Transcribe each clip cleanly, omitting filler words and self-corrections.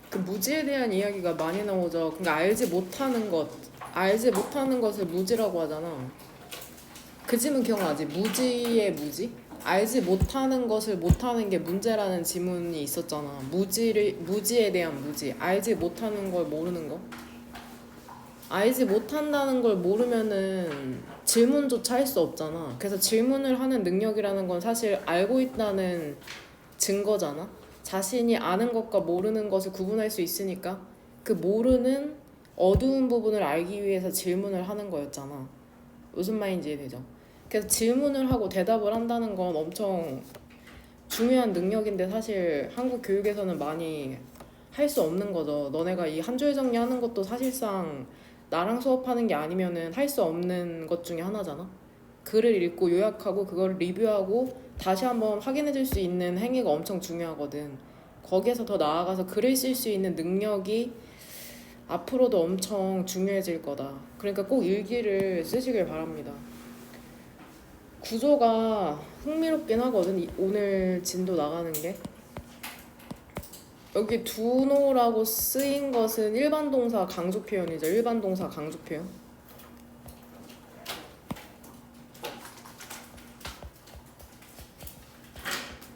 그 무지에 대한 이야기가 많이 나오죠. 그러니까 알지 못하는 것을 무지라고 하잖아. 그 지문 기억나지? 무지의 무지? 알지 못하는 것을 못하는 게 문제라는 지문이 있었잖아. 무지에 대한 무지. 알지 못하는 걸 모르는 거. 알지 못한다는 걸 모르면은 질문조차 할 수 없잖아. 그래서 질문을 하는 능력이라는 건 사실 알고 있다는 증거잖아. 자신이 아는 것과 모르는 것을 구분할 수 있으니까 그 모르는 어두운 부분을 알기 위해서 질문을 하는 거였잖아. 무슨 말인지 이해되죠? 그래서 질문을 하고 대답을 한다는 건 엄청 중요한 능력인데 사실 한국 교육에서는 많이 할 수 없는 거죠. 너네가 이 한 줄 정리하는 것도 사실상 나랑 수업하는 게 아니면은 할 수 없는 것 중에 하나잖아. 글을 읽고 요약하고 그걸 리뷰하고 다시 한번 확인해 줄 수 있는 행위가 엄청 중요하거든. 거기에서 더 나아가서 글을 쓸 수 있는 능력이 앞으로도 엄청 중요해질 거다. 그러니까 꼭 일기를 쓰시길 바랍니다. 구조가 흥미롭긴 하거든. 오늘 진도 나가는 게. 여기 두노라고 쓰인 것은 일반 동사 강조 표현이죠. 일반 동사 강조 표현.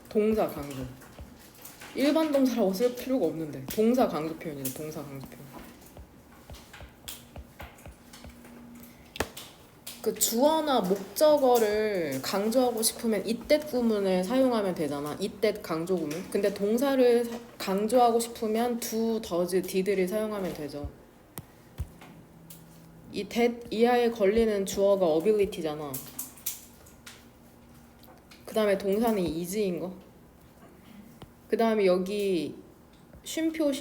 동사 강조. 일반 동사라고 쓸 필요가 없는데. 동사 강조 표현이죠. 동사 강조 표현. 그 주어나 목적어를 강조하고 싶으면 이때 구문을 사용하면 되잖아. 이때 강조 구문. 근데 동사를 강조하고 싶으면 do, does, did를 사용하면 되죠. 이 that 이하에 걸리는 주어가 ability잖아. 그 다음에 동사는 is인 거. 그 다음에 여기 쉼표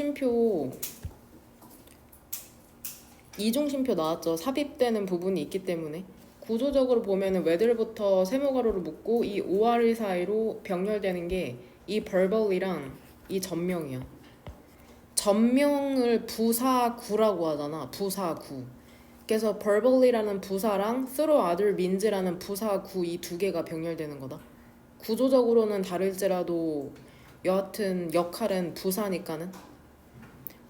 이중심표 나왔죠. 삽입되는 부분이 있기 때문에 구조적으로 보면은 whether부터 세모가로를 묶고 이 or 사이로 병렬되는 게 이 verbal이랑 이 전명이야. 전명을 부사구라고 하잖아. 부사구. 그래서 verbal이라는 부사랑 through other means라는 부사구 이 두 개가 병렬되는 거다. 구조적으로는 다를지라도 여하튼 역할은 부사니까는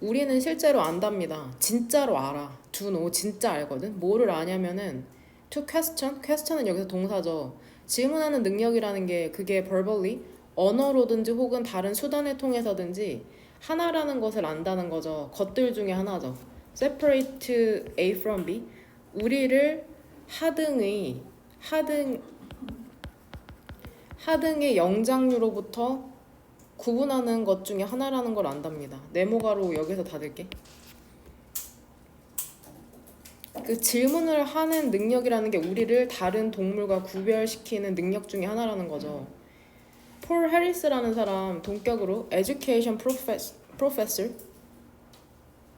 우리는 실제로 안답니다. 진짜로 알아. do know 진짜 알거든. 뭐를 아냐면은 to question은 여기서 동사죠. 질문하는 능력이라는 게 그게 verbally 언어로든지 혹은 다른 수단을 통해서든지 하나라는 것을 안다는 거죠. 것들 중에 하나죠. separate A from B. 우리를 하등의 영장류로부터 구분하는 것 중에 하나라는 걸 안답니다. 네모가로 여기서 닫을게. 그 질문을 하는 능력이라는 게 우리를 다른 동물과 구별시키는 능력 중에 하나라는 거죠. 폴 해리스라는 사람 동격으로 education professor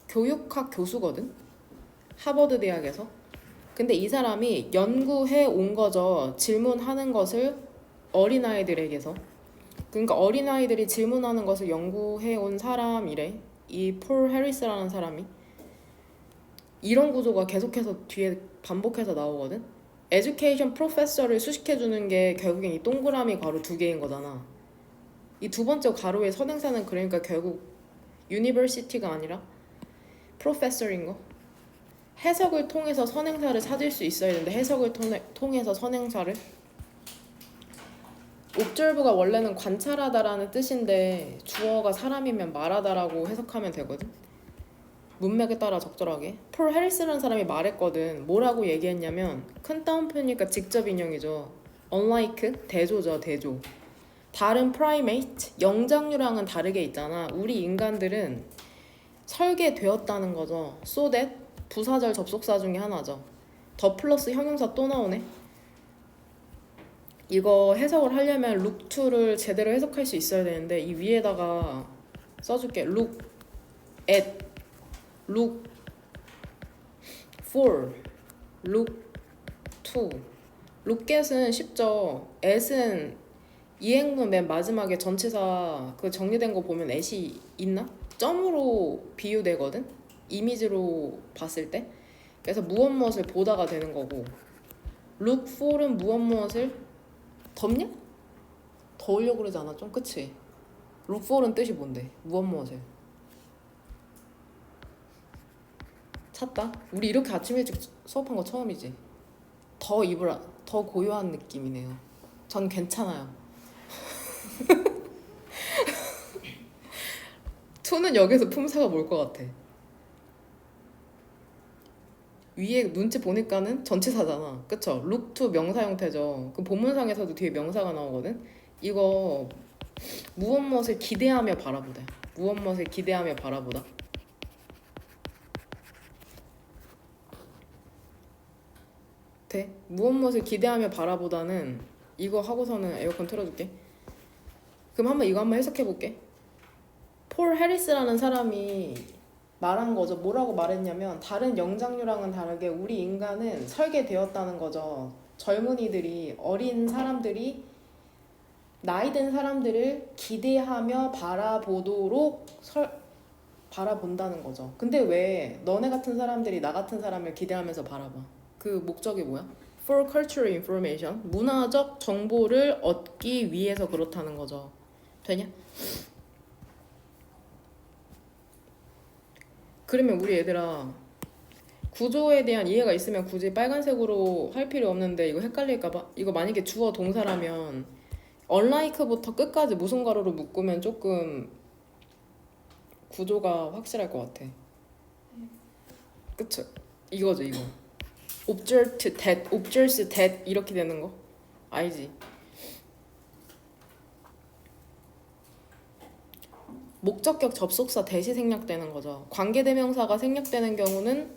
교육학 교수거든. 하버드 대학에서. 근데 이 사람이 연구해 온 거죠. 질문하는 것을 어린아이들에게서. 그러니까 어린아이들이 질문하는 것을 연구해 온 사람이래. 이 폴 해리스라는 사람이. 이런 구조가 계속해서 뒤에 반복해서 나오거든. 에듀케이션 프로페서를 수식해주는 게 결국엔 이 동그라미 괄호 두 개인 거잖아. 이 두 번째 가로의 선행사는 그러니까 결국 유니버시티가 아니라 프로페서인 거. 해석을 통해서 선행사를 찾을 수 있어야 되는데 해석을 통해서 선행사를 observe가 원래는 관찰하다라는 뜻인데 주어가 사람이면 말하다라고 해석하면 되거든. 문맥에 따라 적절하게. 폴 해리스라는 사람이 말했거든. 뭐라고 얘기했냐면 큰 따옴표니까 직접 인용이죠. unlike 대조죠. 대조. 다른 primate 영장류랑은 다르게 있잖아. 우리 인간들은 설계되었다는 거죠. so that 부사절 접속사 중에 하나죠. 더 플러스 형용사 또 나오네. 이거 해석을 하려면 look to를 제대로 해석할 수 있어야 되는데 이 위에다가 써줄게. look at, look for, look to. look at은 쉽죠. at은 이행문 맨 마지막에 전치사 그 정리된 거 보면 at이 있나? 점으로 비유되거든. 이미지로 봤을 때. 그래서 무엇을 보다가 되는 거고 look for은 무엇을 덥냐? 더우려고 그러지 않아? 좀 그치? look for은 뜻이 뭔데? 무엇을 샀다? 우리 이렇게 아침 일찍 수업한 거 처음이지? 더 고요한 느낌이네요. 전 괜찮아요. 투는 여기서 품사가 뭘 것 같아? 위에 눈치 보니까는 전치사잖아. 그쵸? look to 명사 형태죠. 그 본문상에서도 뒤에 명사가 나오거든? 이거 무엇 기대하며 바라보다. 무엇 기대하며 바라보다. 돼? 무엇 기대하며 바라보다는 이거 하고서는 에어컨 틀어줄게. 그럼 이거 한번 해석해볼게. 폴 해리스라는 사람이 말한 거죠. 뭐라고 말했냐면 다른 영장류랑은 다르게 우리 인간은 설계되었다는 거죠. 젊은이들이 어린 사람들이 나이 든 사람들을 기대하며 바라본다는 거죠. 근데 왜 너네 같은 사람들이 나 같은 사람을 기대하면서 바라봐? 그 목적이 뭐야? For cultural information, 문화적 정보를 얻기 위해서 그렇다는 거죠. 되냐? 그러면 우리 얘들아 구조에 대한 이해가 있으면 굳이 빨간색으로 할 필요 없는데 이거 헷갈릴까봐 이거 만약에 주어 동사라면 unlike부터 끝까지 무슨 가로로 묶으면 조금 구조가 확실할 것 같아. 그쵸? 이거죠 이거. objects that 이렇게 되는 거 알지? 목적격 접속사 that이 생략되는 거죠. 관계대명사가 생략되는 경우는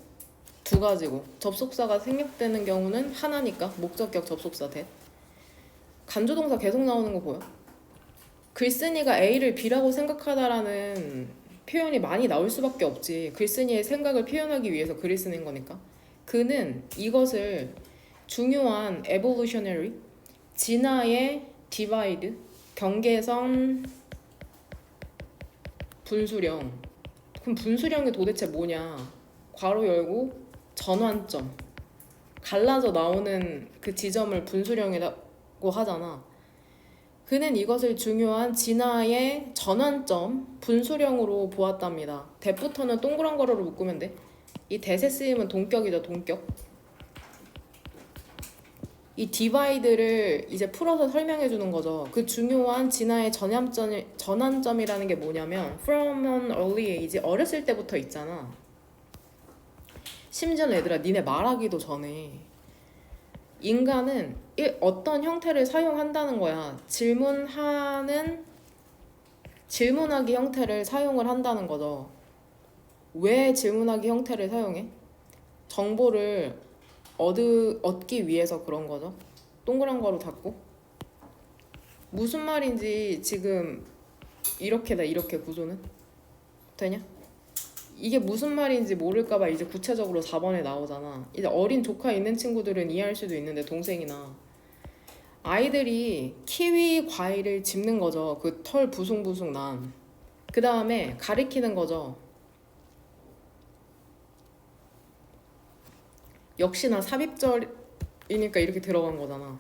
두 가지고 접속사가 생략되는 경우는 하나니까 목적격 접속사 that. 간주동사 계속 나오는 거 보여? 글쓴이가 A를 B라고 생각하다라는 표현이 많이 나올 수밖에 없지. 글쓴이의 생각을 표현하기 위해서 글을 쓰는 거니까. 그는 이것을 중요한 evolutionary, 진화의 divide, 경계선 분수령. 그럼 분수령이 도대체 뭐냐? 괄호 열고 전환점. 갈라져 나오는 그 지점을 분수령이라고 하잖아. 그는 이것을 중요한 진화의 전환점, 분수령으로 보았답니다. that부터는 동그란 거로를 묶으면 돼. 이 that의 쓰임은 동격이죠, 동격. 이 디바이드를 이제 풀어서 설명해 주는 거죠. 그 중요한 진화의 전환점이라는 게 뭐냐면 from an early age, 어렸을 때부터 있잖아. 심지어는 얘들아 니네 말하기도 전에 인간은 어떤 형태를 사용한다는 거야. 질문하기 형태를 사용을 한다는 거죠. 왜 질문하기 형태를 사용해? 정보를 얻기 위해서 그런 거죠. 동그란 거로 닫고. 무슨 말인지 지금 이렇게다 이렇게 구조는 되냐? 이게 무슨 말인지 모를까봐 이제 구체적으로 4번에 나오잖아. 이제 어린 조카 있는 친구들은 이해할 수도 있는데 동생이나 아이들이 키위 과일을 집는 거죠. 그 털 부숭부숭 난. 그 다음에 가리키는 거죠. 역시나 삽입절이니까 이렇게 들어간 거잖아.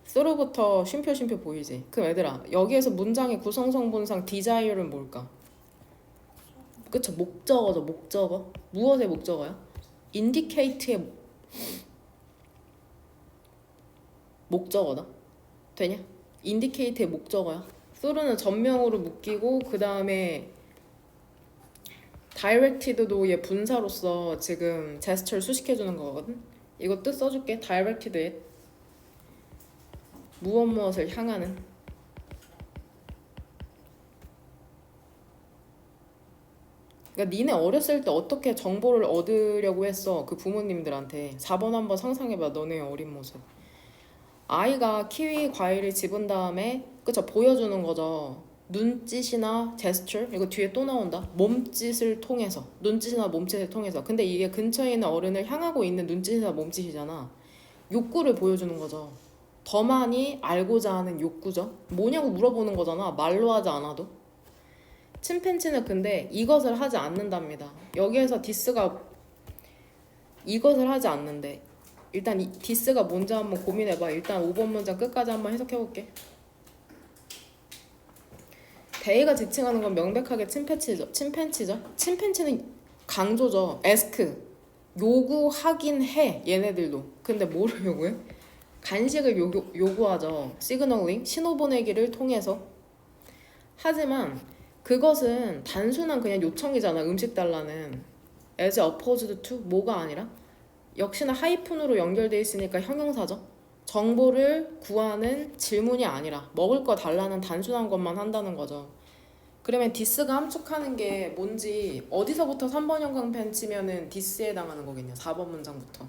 쓰루부터 쉼표 보이지? 그럼 얘들아 여기에서 문장의 구성성분상 desire는 뭘까? 그쵸, 목적어죠. 목적어. 무엇의 목적어야? indicate의 목적어다. 되냐? indicate의 목적어야. through는 전명으로 묶이고 그 다음에 directed도 얘 분사로서 지금 제스처를 수식해주는 거거든. 이거 뜻 써줄게. directed at 무엇을 향하는. 그러니까 니네 어렸을 때 어떻게 정보를 얻으려고 했어? 그 부모님들한테. 4번 한번 상상해봐. 너네 어린 모습. 아이가 키위 과일을 집은 다음에 그쵸 보여주는 거죠. 눈짓이나 제스처 이거 뒤에 또 나온다. 몸짓을 통해서. 눈짓이나 몸짓을 통해서. 근데 이게 근처에 있는 어른을 향하고 있는 눈짓이나 몸짓이잖아. 욕구를 보여주는 거죠. 더 많이 알고자 하는 욕구죠. 뭐냐고 물어보는 거잖아. 말로 하지 않아도. 침팬지는 근데 이것을 하지 않는답니다. 여기에서 디스가 이것을 하지 않는데 일단 이 디스가 뭔지 한번 고민해봐. 일단 5번 문장 끝까지 한번 해석해볼게. 데이가 지칭하는 건 명백하게 침팬치죠. 침팬치는 강조죠. ask, 요구하긴 해 얘네들도. 근데 뭐를 요구해? 간식을 요구하죠. 시그널링, 신호 보내기를 통해서. 하지만 그것은 단순한 그냥 요청이잖아. 음식 달라는 as opposed to 뭐가 아니라 역시나 하이픈으로 연결돼 있으니까 형용사죠. 정보를 구하는 질문이 아니라 먹을 거 달라는 단순한 것만 한다는 거죠. 그러면 디스가 함축하는 게 뭔지 어디서부터 3번 형광펜 치면은 디스에 해당하는 거겠냐. 4번 문장부터.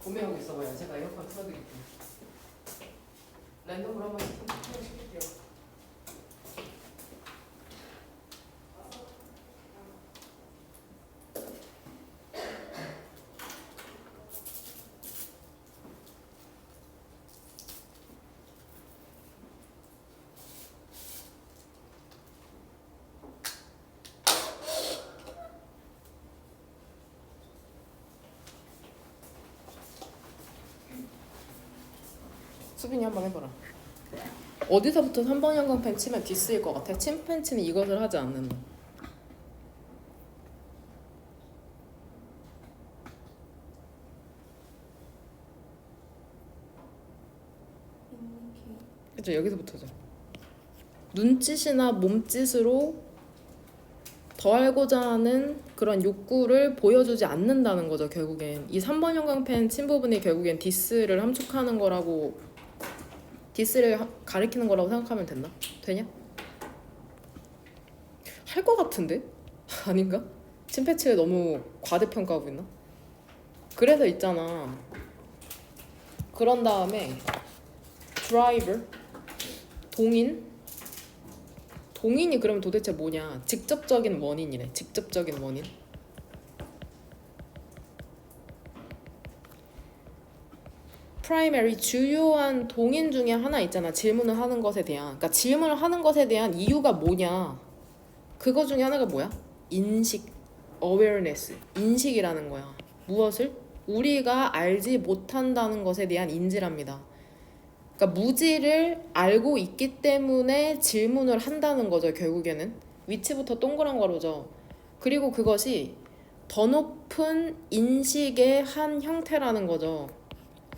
고민하고 있어봐요. 제가 에어컨 틀어드릴게요. 랜덤으로 한번 시킬게요. 수빈이 한번 해봐라. 어디서부터 3번 형광펜 치면 디스일 것 같아? 침팬치는 이것을 하지 않는다. 그쵸, 여기서부터죠. 눈짓이나 몸짓으로 더하고자 하는 그런 욕구를 보여주지 않는다는 거죠. 결국엔 이 3번 형광펜 친 부분이 결국엔 디스를 함축하는 거라고, 디스를 가리키는 거라고 생각하면 된다? 되냐? 할 것 같은데? 아닌가? 침패치를 너무 과대평가하고 있나? 그래서 있잖아. 그런 다음에 driver, 동인이 그러면 도대체 뭐냐? 직접적인 원인이래. 직접적인 원인. primary, 주요한 동인 중에 하나 있잖아. 질문을 하는 것에 대한. 그러니까 질문을 하는 것에 대한 이유가 뭐냐? 그거 중에 하나가 뭐야? 인식, awareness, 인식이라는 거야. 무엇을? 우리가 알지 못한다는 것에 대한 인지랍니다. 그러니까 무지를 알고 있기 때문에 질문을 한다는 거죠. 결국에는 위치부터 동그란 가로죠. 그리고 그것이 더 높은 인식의 한 형태라는 거죠.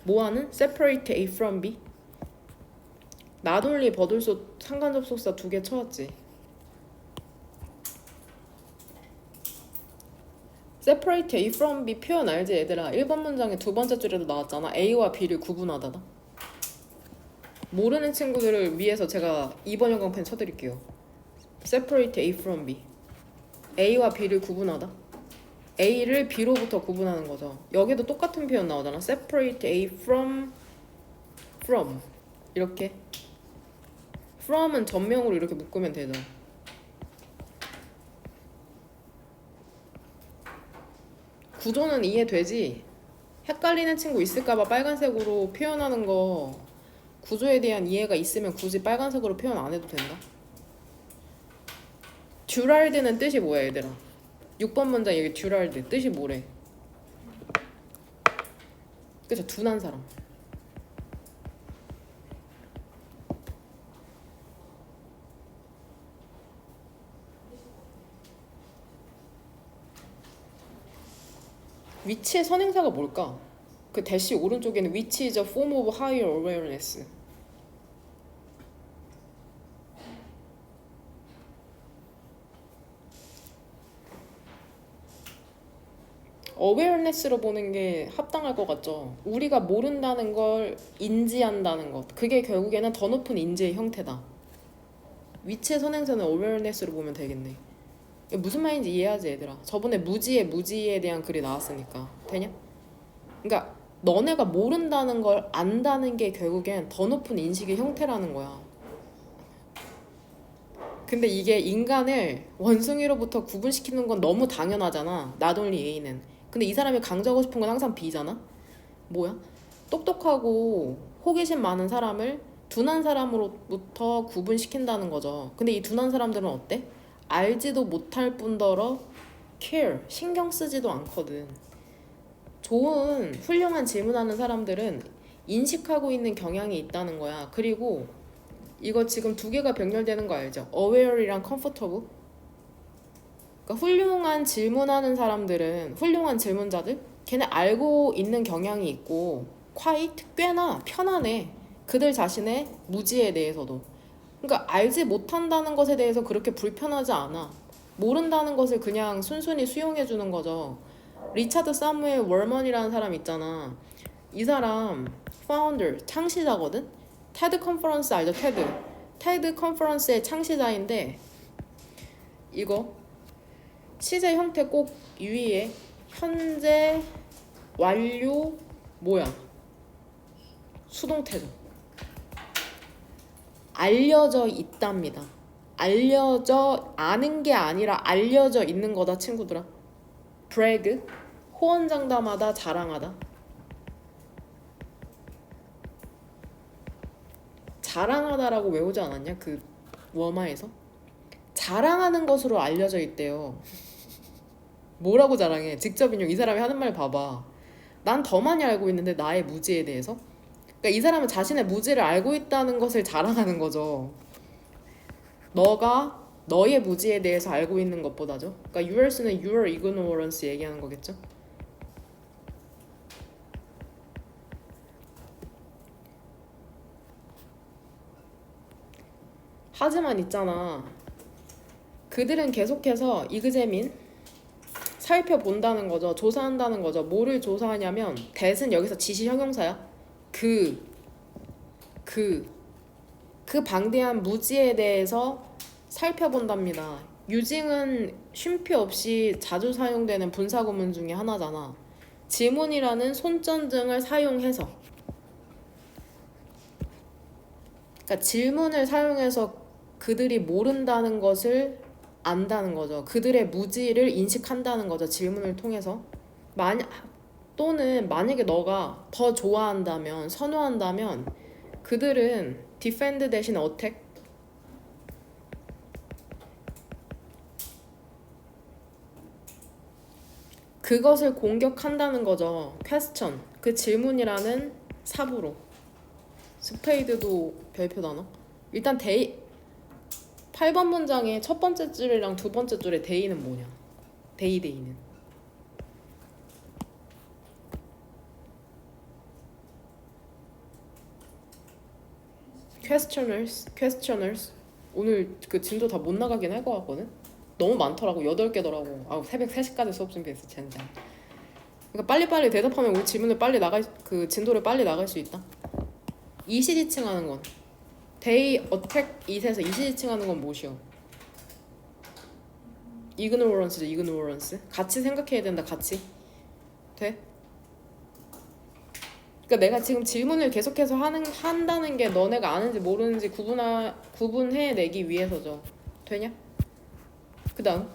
뭐하는? separate A from B. 나돌리 버들소 상관접속사 2개 쳐왔지. separate A from B 표현 알지 얘들아? 1번 문장의 두 번째 줄에도 나왔잖아. A와 B를 구분하다다. 모르는 친구들을 위해서 제가 2번 형광펜 쳐드릴게요. separate A from B. A와 B를 구분하다. A를 B로부터 구분하는 거죠. 여기도 똑같은 표현 나오잖아. separate A from 이렇게. from은 전명으로 이렇게 묶으면 되죠. 구조는 이해되지? 헷갈리는 친구 있을까봐 빨간색으로 표현하는 거, 구조에 대한 이해가 있으면 굳이 빨간색으로 표현 안 해도 된다. 듀랄드는 뜻이 뭐야 얘들아? 6번 문장 여기 듀랄드 뜻이 뭐래? 그쵸, 둔한 사람. 위치의 선행사가 뭘까? 그 대시 오른쪽에는 which is a form of higher awareness. awareness로 보는 게 합당할 것 같죠? 우리가 모른다는 걸 인지한다는 것. 그게 결국에는 더 높은 인지의 형태다. 위치의 선행사는 awareness로 보면 되겠네. 무슨 말인지 이해하지 얘들아? 저번에 무지에 대한 글이 나왔으니까. 되냐? 그러니까 너네가 모른다는 걸 안다는 게 결국엔 더 높은 인식의 형태라는 거야. 근데 이게 인간을 원숭이로부터 구분시키는 건 너무 당연하잖아. not only A는. 근데 이 사람이 강조하고 싶은 건 항상 B잖아? 뭐야? 똑똑하고 호기심 많은 사람을 둔한 사람으로부터 구분시킨다는 거죠. 근데 이 둔한 사람들은 어때? 알지도 못할 뿐더러 care, 신경 쓰지도 않거든. 좋은, 훌륭한 질문하는 사람들은 인식하고 있는 경향이 있다는 거야. 그리고 이거 지금 두 개가 병렬되는 거 알죠? aware이랑 comfortable. 그러니까 훌륭한 질문하는 사람들은 훌륭한 질문자들 걔네 알고 있는 경향이 있고 quite 꽤나 편안해. 그들 자신의 무지에 대해서도. 그러니까 알지 못한다는 것에 대해서 그렇게 불편하지 않아. 모른다는 것을 그냥 순순히 수용해 주는 거죠. 리차드 사무엘 월먼이라는 사람 있잖아. 이 사람 파운더 창시자거든. 테드 컨퍼런스 알죠? 테드 컨퍼런스의 창시자인데 이거 시제 형태 꼭 위에 현재 완료 뭐야 수동태죠. 알려져 있답니다. 알려져 아는 게 아니라 알려져 있는 거다 친구들아. brag 호언장담하다 자랑하다. 자랑하다라고 외우지 않았냐? 그 워마에서 자랑하는 것으로 알려져 있대요. 뭐라고 자랑해? 직접 인용. 이 사람이 하는 말 봐봐. 난 더 많이 알고 있는데 나의 무지에 대해서. 그러니까 이 사람은 자신의 무지를 알고 있다는 것을 자랑하는 거죠. 너가 너의 무지에 대해서 알고 있는 것보다죠. 그러니까 your's는 your ignorance 얘기하는 거겠죠. 하지만 있잖아. 그들은 계속해서 이그제민 살펴본다는 거죠. 조사한다는 거죠. 뭐를 조사하냐면 that은 여기서 지시 형용사야. 그 방대한 무지에 대해서 살펴본답니다. using은 쉼표 없이 자주 사용되는 분사구문 중에 하나잖아. 지문이라는 손전등을 사용해서. 그러니까 질문을 사용해서 그들이 모른다는 것을 안다는 거죠. 그들의 무지를 인식한다는 거죠. 질문을 통해서. 또는 만약에 너가 더 좋아한다면, 선호한다면 그들은 defend 대신 attack 그것을 공격한다는 거죠. question 그 질문이라는 사부로. 스페이드도 별표 단어. 일단 8번 문장의 첫 번째 줄이랑 두 번째 줄의 데이는 뭐냐? 데이는 questioners 오늘 그 진도 다 못 나가긴 할 것 같거든? 너무 많더라고. 8개더라고. 아우 새벽 3시까지 수업 준비했어 젠장. 그러니까 빨리빨리 대답하면 우리 질문을 빨리 그 진도를 빨리 나갈 수 있다. 이시지칭하는 건 they attack it에서 이시지칭하는 건 무엇이요? ignorance죠. ignorance 같이 생각해야 된다. 같이 돼? 그러니까 내가 지금 질문을 계속해서 한다는 게 너네가 아는지 모르는지 구분해내기 위해서죠. 되냐? 그 다음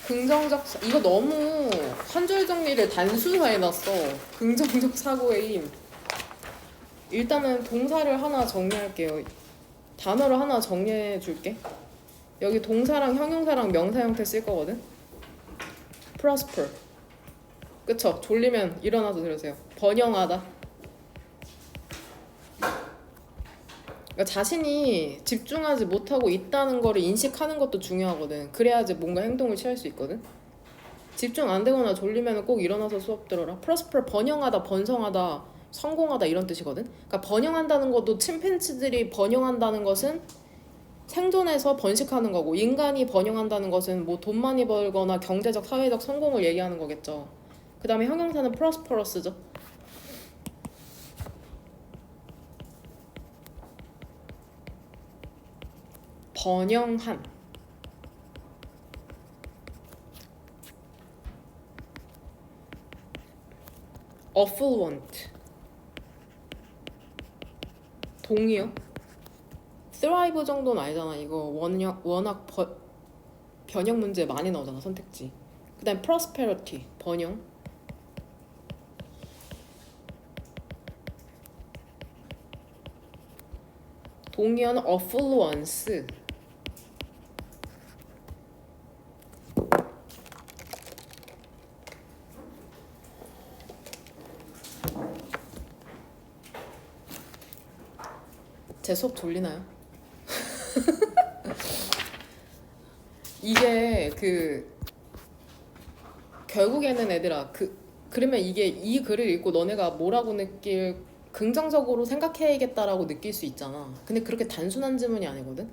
긍정적 이거 너무 한 줄 정리를 단순화해놨어. 긍정적 사고의 힘. 일단은 동사를 하나 정리할게요. 단어를 하나 정리해줄게. 여기 동사랑 형용사랑 명사 형태 쓸 거거든. prosper 그쵸? 졸리면 일어나서 들으세요. 번영하다. 그러니까 자신이 집중하지 못하고 있다는 거를 인식하는 것도 중요하거든. 그래야지 뭔가 행동을 취할 수 있거든. 집중 안 되거나 졸리면 꼭 일어나서 수업 들어라. prosper 번영하다, 번성하다, 성공하다 이런 뜻이거든. 그러니까 번영한다는 것도 침팬지들이 번영한다는 것은 생존해서 번식하는 거고, 인간이 번영한다는 것은 뭐 돈 많이 벌거나 경제적, 사회적 성공을 얘기하는 거겠죠. 그 다음에 형용사는 prosperous죠. 번영한. affluent 동의어. thrive 정도는 아니잖아. 이거 워낙 변형 문제 많이 나오잖아. 선택지. 그 다음 prosperity 번영. 동의어는 affluence. 제 수업 졸리나요? 이게 그 결국에는 애들아 그러면 이게 이 글을 읽고 너네가 뭐라고 느낄 긍정적으로 생각해야겠다라고 느낄 수 있잖아. 근데 그렇게 단순한 질문이 아니거든.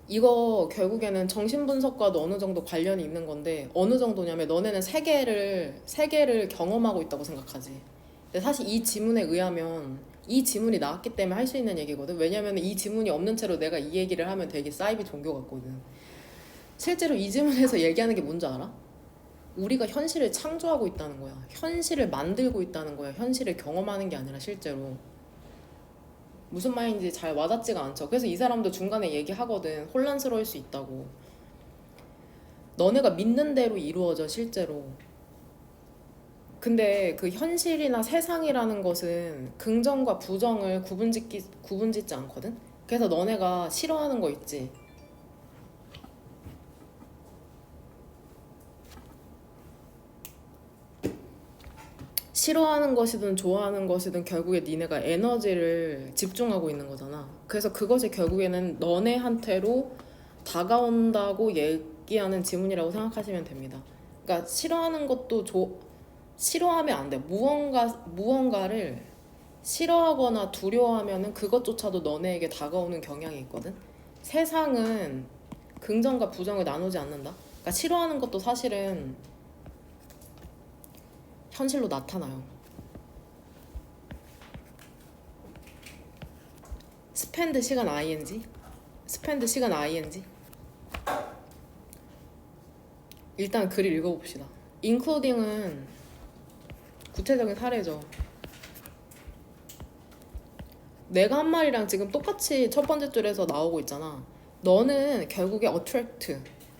이거 결국에는 정신분석과도 어느 정도 관련이 있는 건데 어느 정도냐면 너네는 세계를 경험하고 있다고 생각하지. 근데 사실 이 지문에 의하면 이 지문이 나왔기 때문에 할 수 있는 얘기거든. 왜냐면 이 지문이 없는 채로 내가 이 얘기를 하면 되게 사이비 종교 같거든. 실제로 이 지문에서 얘기하는 게 뭔지 알아? 우리가 현실을 창조하고 있다는 거야. 현실을 만들고 있다는 거야. 현실을 경험하는 게 아니라 실제로. 무슨 말인지 잘 와닿지가 않죠. 그래서 이 사람도 중간에 얘기하거든. 혼란스러울 수 있다고. 너네가 믿는 대로 이루어져 실제로. 근데 그 현실이나 세상이라는 것은 긍정과 부정을 구분짓지 않거든. 그래서 너네가 싫어하는 거 있지. 싫어하는 것이든 좋아하는 것이든 결국에 니네가 에너지를 집중하고 있는 거잖아. 그래서 그것이 결국에는 너네한테로 다가온다고 얘기하는 지문이라고 생각하시면 됩니다. 그러니까 싫어하는 것도 싫어하면 안 돼. 무언가를 싫어하거나 두려워하면은 그것조차도 너네에게 다가오는 경향이 있거든. 세상은 긍정과 부정을 나누지 않는다. 그러니까 싫어하는 것도 사실은 현실로 나타나요. 스펜드 시간 ing. 스펜드 시간 ing. 일단 글을 읽어봅시다. including은 구체적인 사례죠. 내가 한 말이랑 지금 똑같이 첫 번째 줄에서 나오고 있잖아. 너는 결국에 attract,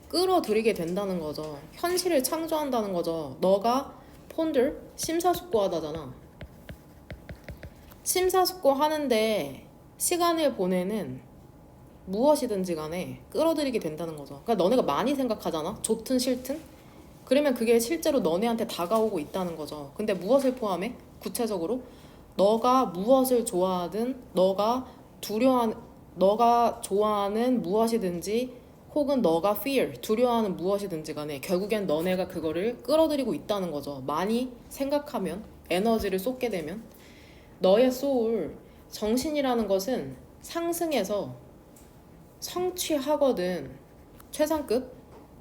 끌어들이게 된다는 거죠. 현실을 창조한다는 거죠. 너가 ponder, 심사숙고하다잖아. 심사숙고 하는데 시간을 보내는 무엇이든지 간에 끌어들이게 된다는 거죠. 그러니까 너네가 많이 생각하잖아. 좋든 싫든. 그러면 그게 실제로 너네한테 다가오고 있다는 거죠. 근데 무엇을 포함해? 구체적으로 너가 무엇을 좋아하든 너가 좋아하는 무엇이든지 혹은 너가 fear, 두려워하는 무엇이든지 간에 결국엔 너네가 그거를 끌어들이고 있다는 거죠. 많이 생각하면, 에너지를 쏟게 되면. 너의 소울, 정신이라는 것은 상승해서 성취하거든. 최상급,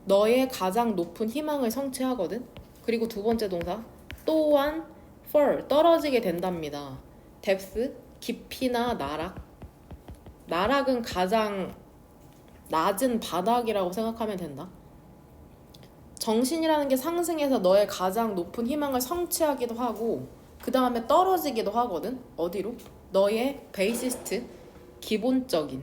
너의 가장 높은 희망을 성취하거든. 그리고 두 번째 동사, 또한 fall, 떨어지게 된답니다. depth, 깊이나 나락. 나락은 가장 낮은 바닥이라고 생각하면 된다. 정신이라는 게 상승해서 너의 가장 높은 희망을 성취하기도 하고 그 다음에 떨어지기도 하거든. 어디로? 너의 베이시스트, 기본적인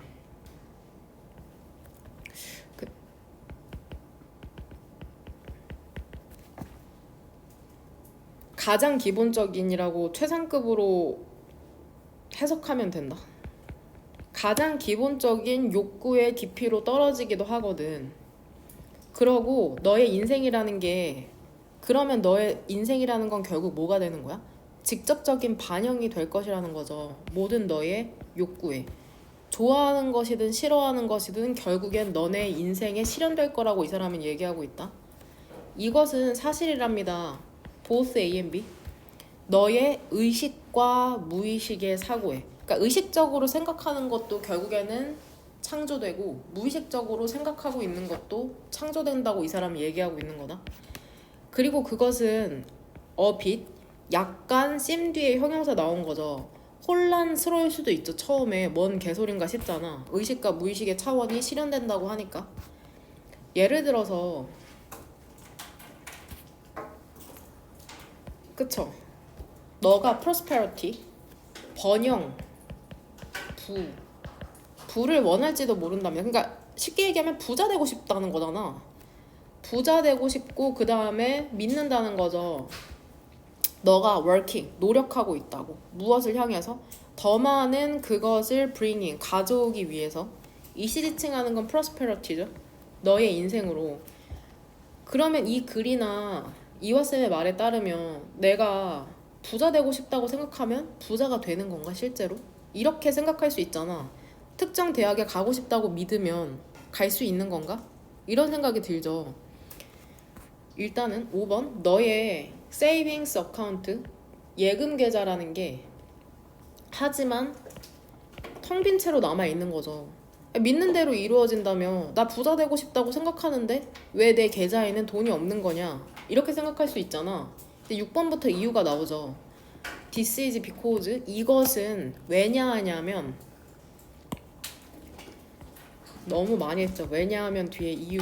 가장 기본적인이라고 최상급으로 해석하면 된다. 가장 기본적인 욕구의 깊이로 떨어지기도 하거든. 그러고 너의 인생이라는 게 그러면 너의 인생이라는 건 결국 뭐가 되는 거야? 직접적인 반영이 될 것이라는 거죠. 모든 너의 욕구에. 좋아하는 것이든 싫어하는 것이든 결국엔 너네 인생에 실현될 거라고 이 사람은 얘기하고 있다. 이것은 사실이랍니다. both A and B. 너의 의식과 무의식의 사고에. 그러니까 의식적으로 생각하는 것도 결국에는 창조되고 무의식적으로 생각하고 있는 것도 창조된다고 이 사람이 얘기하고 있는 거다. 그리고 그것은 어빗 약간 심 뒤에 형용사 나온 거죠. 혼란스러울 수도 있죠. 처음에 뭔 개소린가 싶잖아. 의식과 무의식의 차원이 실현된다고 하니까. 예를 들어서 그쵸? 너가 prosperity, 번영, 부를 원할지도 모른다면, 그러니까 쉽게 얘기하면 부자 되고 싶다는 거잖아. 부자 되고 싶고 그 다음에 믿는다는 거죠. 너가 working, 노력하고 있다고. 무엇을 향해서? 더 많은 그것을 bringing, 가져오기 위해서. 이시리칭하는 건 prosperity죠. 너의 인생으로. 그러면 이 글이나 이화쌤의 말에 따르면 내가 부자 되고 싶다고 생각하면 부자가 되는 건가 실제로? 이렇게 생각할 수 있잖아. 특정 대학에 가고 싶다고 믿으면 갈 수 있는 건가? 이런 생각이 들죠. 일단은 5번 너의 세이빙스 어카운트 예금 계좌라는 게 하지만 텅 빈 채로 남아 있는 거죠. 믿는 대로 이루어진다면 나 부자 되고 싶다고 생각하는데 왜 내 계좌에는 돈이 없는 거냐 이렇게 생각할 수 있잖아. 근데 6번부터 이유가 나오죠. This is because 이것은 왜냐하냐면 너무 많이 했죠. 왜냐하면 뒤에 이유.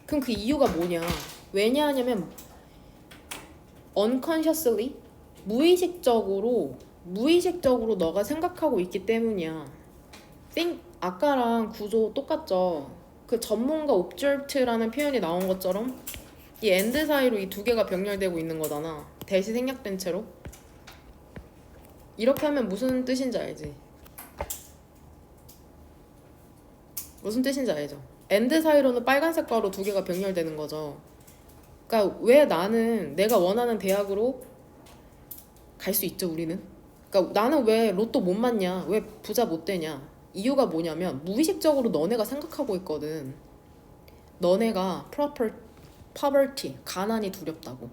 그럼 그 이유가 뭐냐? 왜냐하냐면 unconsciously 무의식적으로 너가 생각하고 있기 때문이야. 아까랑 구조 똑같죠. 그 전문가 observed라는 표현이 나온 것처럼 이 and 사이로 이 두 개가 병렬되고 있는 거잖아. 대시 생략된 채로. 이렇게 하면 무슨 뜻인지 알지? 무슨 뜻인지 알죠? and 사이로는 빨간색 가로 두 개가 병렬되는 거죠. 그러니까 왜 나는 내가 원하는 대학으로 갈 수 있죠, 우리는? 그러니까 나는 왜 로또 못 맞냐? 왜 부자 못 되냐? 이유가 뭐냐면 무의식적으로 너네가 생각하고 있거든. 너네가 poverty, 가난이 두렵다고.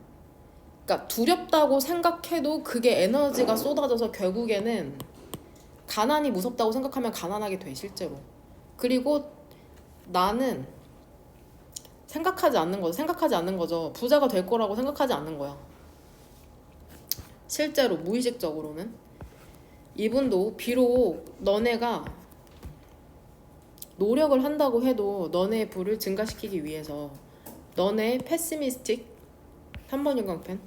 그러니까 두렵다고 생각해도 그게 에너지가 쏟아져서 결국에는 가난이 무섭다고 생각하면 가난하게 돼, 실제로. 그리고 나는 생각하지 않는 거죠. 부자가 될 거라고 생각하지 않는 거야. 실제로 무의식적으로는. 이분도 비록 너네가 노력을 한다고 해도 너네의 부를 증가시키기 위해서 너네의 패시미스틱 3번 윤광펜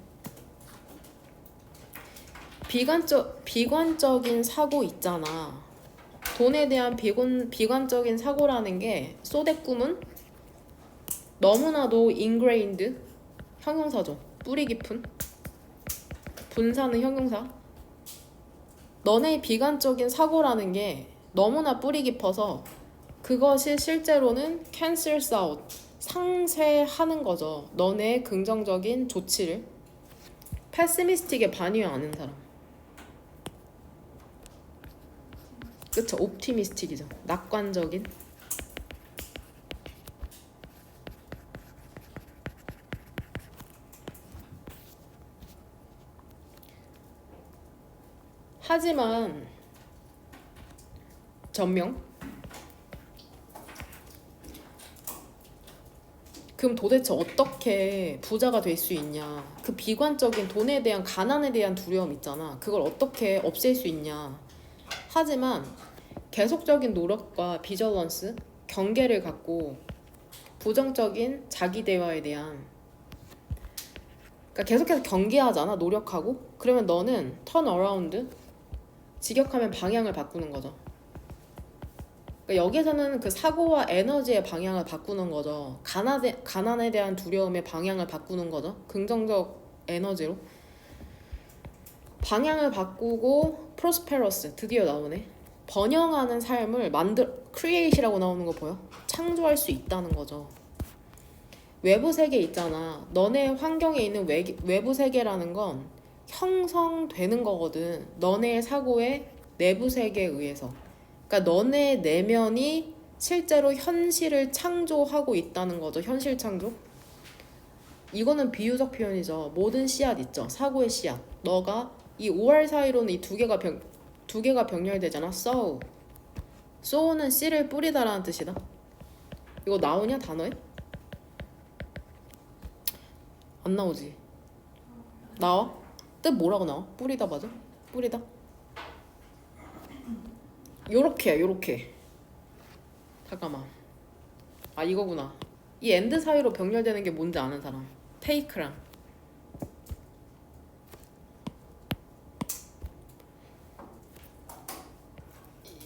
비관적인 사고 있잖아. 돈에 대한 비관적인 사고라는 게 소대 꿈은 너무나도 ingrained 형용사죠. 뿌리 깊은 분사는 형용사. 너네의 비관적인 사고라는 게 너무나 뿌리 깊어서 그것이 실제로는 cancels out 상쇄하는 거죠. 너네의 긍정적인 조치를. 패시미스틱에 반응하는 사람. 그쵸? 옵티미스틱이죠. 낙관적인. 하지만 전명. 그럼 도대체 어떻게 부자가 될 수 있냐? 그 비관적인 돈에 대한 가난에 대한 두려움 있잖아. 그걸 어떻게 없앨 수 있냐? 하지만 계속적인 노력과 비저런스, 경계를 갖고 부정적인 자기 대화에 대한 그러니까 계속해서 경계하잖아. 노력하고. 그러면 너는 turn around 직역하면 방향을 바꾸는 거죠. 그러니까 여기서는 그 사고와 에너지의 방향을 바꾸는 거죠. 가난에 대한 두려움의 방향을 바꾸는 거죠. 긍정적 에너지로. 방향을 바꾸고 prosperous 드디어 나오네. 번영하는 삶을 create이라고 나오는 거 보여? 창조할 수 있다는 거죠. 외부 세계 있잖아. 너네 환경에 있는 외부 세계라는 건 형성되는 거거든. 너네의 사고의 내부 세계에 의해서. 그러니까 너네 내면이 실제로 현실을 창조하고 있다는 거죠. 현실 창조. 이거는 비유적 표현이죠. 모든 씨앗 있죠. 사고의 씨앗. 너가 이 5월 사이로는 이 두 개가 병렬되잖아. sow는 씨를 뿌리다라는 뜻이다. 이거 나오냐 단어에? 안 나오지. 나와? 뜻 뭐라고 나와? 뿌리다 맞아? 뿌리다? 요렇게 잠깐만. 아 이거구나. 이 엔드 사이로 병렬되는 게 뭔지 아는 사람. 테이크랑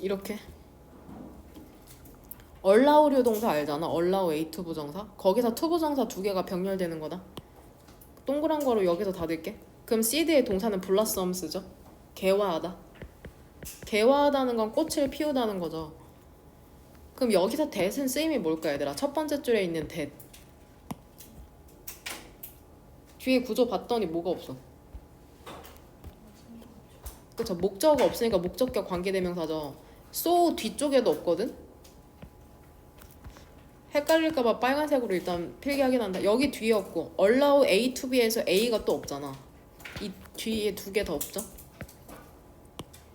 이렇게 얼라우류 동사 알잖아. 얼라우 A2 부정사. 거기서 to 부정사 두 개가 병렬되는 거다. 동그란 거로 여기서 닫을게. 그럼 seed의 동사는 blossoms죠. 개화하다. 개화하다는 건 꽃을 피우다는 거죠. 그럼 여기서 that은 쓰임이 뭘까 얘들아? 첫 번째 줄에 있는 that. 뒤에 구조 봤더니 뭐가 없어? 그쵸? 목적어가 없으니까 목적격 관계대명사죠. so 뒤쪽에도 없거든? 헷갈릴까봐 빨간색으로 일단 필기하긴 한다. 여기 뒤에 없고 allow A to B에서 A가 또 없잖아. 이 뒤에 두 개 더 없죠?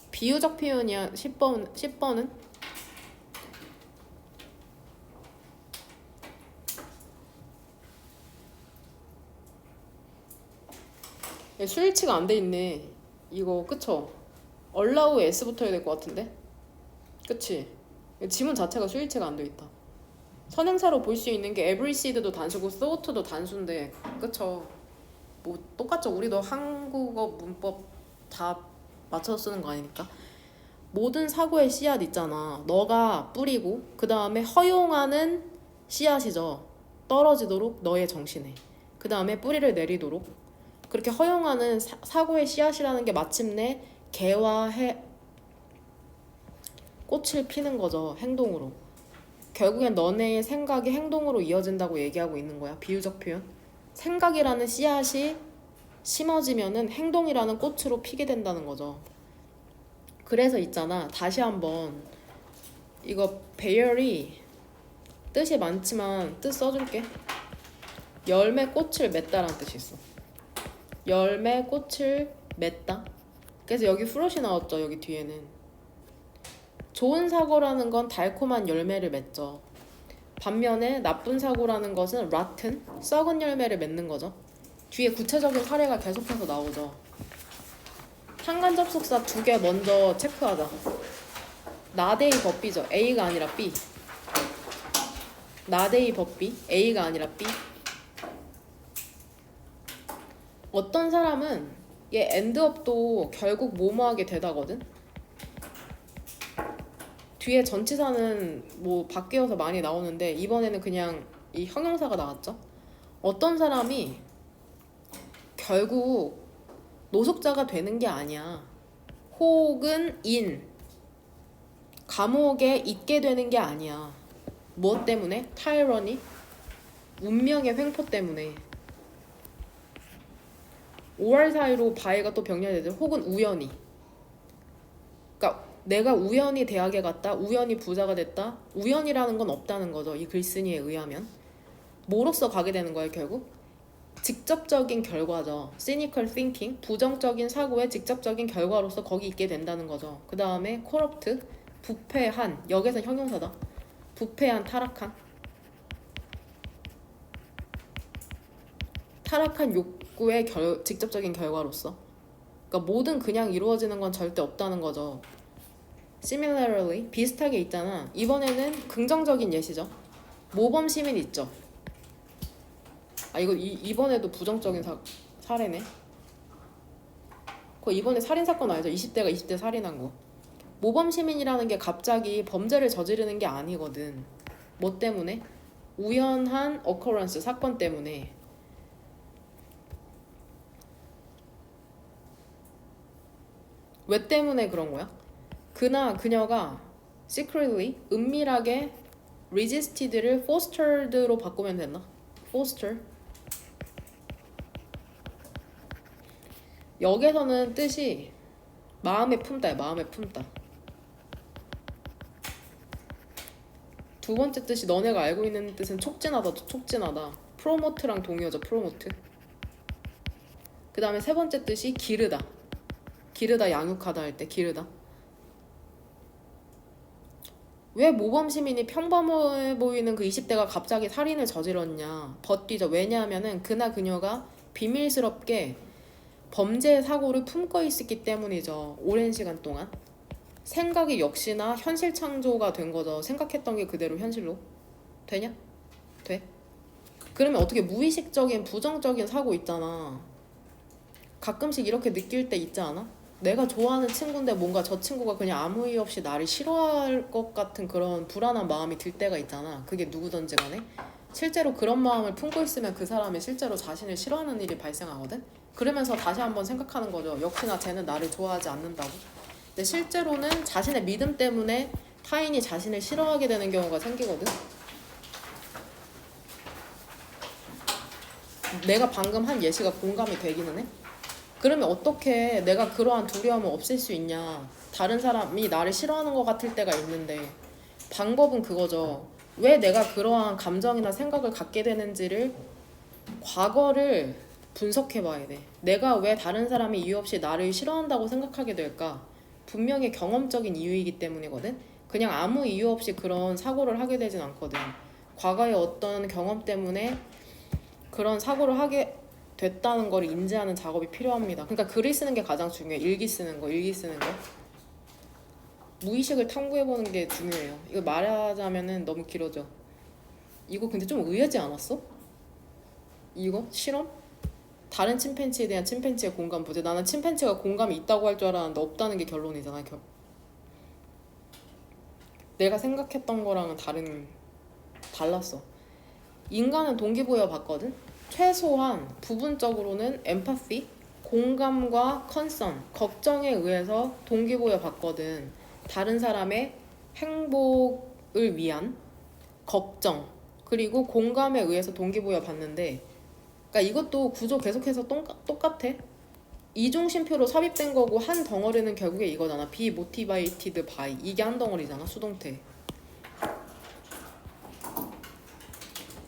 비유적 표현이야. 10번은 수일치가 안 돼 있네. 이거 그쵸? allow S 붙어야 될 것 같은데? 그치? 지문 자체가 수일치가 안 돼 있다. 선행사로 볼 수 있는 게 every seed도 단수고 thought도 단수인데 그쵸? 뭐 똑같죠. 우리도 한국어 문법 다 맞춰서 쓰는 거 아니니까. 모든 사고의 씨앗 있잖아. 너가 뿌리고 그 다음에 허용하는 씨앗이죠. 떨어지도록 너의 정신에. 그 다음에 뿌리를 내리도록. 그렇게 허용하는 사고의 씨앗이라는 게 마침내 개화해 꽃을 피는 거죠. 행동으로. 결국엔 너네의 생각이 행동으로 이어진다고 얘기하고 있는 거야. 비유적 표현. 생각이라는 씨앗이 심어지면은 행동이라는 꽃으로 피게 된다는 거죠. 그래서 있잖아. 다시 한번 이거 배열이 뜻이 많지만 뜻 써줄게. 열매 꽃을 맺다라는 뜻이 있어. 열매 꽃을 맺다. 그래서 여기 프롯이 나왔죠. 여기 뒤에는. 좋은 사고라는 건 달콤한 열매를 맺죠. 반면에 나쁜 사고라는 것은 rotten, 썩은 열매를 맺는 거죠. 뒤에 구체적인 사례가 계속해서 나오죠. 상관접속사 두 개 먼저 체크하자. not A but B죠. A가 아니라 B. not A but B. A가 아니라 B. 어떤 사람은 얘 endup도 결국 뭐뭐하게 되다거든. 뒤에 전치사는 뭐 바뀌어서 많이 나오는데 이번에는 그냥 이 형용사가 나왔죠. 어떤 사람이 결국 노숙자가 되는 게 아니야. 혹은 감옥에 있게 되는 게 아니야. 무엇 때문에? 타이러니? 운명의 횡포 때문에. 5월 사이로 바위가 또 병렬되죠. 혹은 우연히. 그러니까 내가 우연히 대학에 갔다, 우연히 부자가 됐다. 우연이라는 건 없다는 거죠. 이 글쓴이에 의하면. 뭐로써 가게 되는 거예요, 결국? 직접적인 결과죠. cynical thinking, 부정적인 사고의 직접적인 결과로서 거기 있게 된다는 거죠. 그 다음에 corrupt, 부패한, 여기서 형용사다. 부패한, 타락한 욕구의 직접적인 결과로서. 그러니까 모든 그냥 이루어지는 건 절대 없다는 거죠. Similarly, 비슷하게 있잖아. 이번에는 긍정적인 예시죠. 모범 시민 있죠. 이거 이번에도 부정적인 사례네. 그거 이번에 살인사건 알죠? 20대가 20대 살인한 거. 모범 시민이라는 게 갑자기 범죄를 저지르는 게 아니거든. 뭐 때문에? 우연한 occurrence, 사건 때문에. 왜 때문에 그런 거야? 그녀가 secretly, 은밀하게 resisted를 fostered로 바꾸면 됐나? foster. 여기서는 뜻이 마음에 품다야. 마음에 품다. 두 번째 뜻이 너네가 알고 있는 뜻은 촉진하다. 촉진하다. promote랑 동의어죠. promote. 그 다음에 세 번째 뜻이 기르다. 기르다, 양육하다 할 때 기르다. 왜 모범 시민이 평범해 보이는 그 20대가 갑자기 살인을 저질렀냐? 버티죠. 왜냐하면은 그녀가 비밀스럽게 범죄 사고를 품고 있었기 때문이죠. 오랜 시간 동안. 생각이 역시나 현실 창조가 된 거죠. 생각했던 게 그대로 현실로. 되냐? 돼? 그러면 어떻게 무의식적인 부정적인 사고 있잖아. 가끔씩 이렇게 느낄 때 있지 않아? 내가 좋아하는 친구인데 뭔가 저 친구가 그냥 아무 이유 없이 나를 싫어할 것 같은 그런 불안한 마음이 들 때가 있잖아. 그게 누구든지 간에. 실제로 그런 마음을 품고 있으면 그 사람이 실제로 자신을 싫어하는 일이 발생하거든. 그러면서 다시 한번 생각하는 거죠. 역시나 쟤는 나를 좋아하지 않는다고. 근데 실제로는 자신의 믿음 때문에 타인이 자신을 싫어하게 되는 경우가 생기거든. 내가 방금 한 예시가 공감이 되기는 해? 그러면 어떻게 내가 그러한 두려움을 없앨 수 있냐. 다른 사람이 나를 싫어하는 것 같을 때가 있는데 방법은 그거죠. 왜 내가 그러한 감정이나 생각을 갖게 되는지를 과거를 분석해 봐야 돼. 내가 왜 다른 사람이 이유 없이 나를 싫어한다고 생각하게 될까? 분명히 경험적인 이유이기 때문이거든. 그냥 아무 이유 없이 그런 사고를 하게 되진 않거든. 과거의 어떤 경험 때문에 그런 사고를 하게 됐다는 걸 인지하는 작업이 필요합니다. 그러니까 글을 쓰는 게 가장 중요해. 일기 쓰는 거. 무의식을 탐구해보는 게 중요해요. 이거 말하자면은 너무 길어져. 이거 근데 좀 의아하지 않았어? 이거? 실험? 다른 침팬지에 대한 침팬지의 공감 부재. 나는 침팬지가 공감이 있다고 할 줄 알았는데 없다는 게 결론이잖아. 내가 생각했던 거랑은 달랐어. 인간은 동기부여 봤거든? 최소한 부분적으로는 엠파시, 공감과 컨선, 걱정에 의해서 동기부여 봤거든. 다른 사람의 행복을 위한 걱정, 그리고 공감에 의해서 동기부여 봤는데, 그러니까 이것도 구조 계속해서 똑같아. 이중심표로 삽입된 거고 한 덩어리는 결국에 이거잖아. be motivated by. 이게 한 덩어리잖아. 수동태.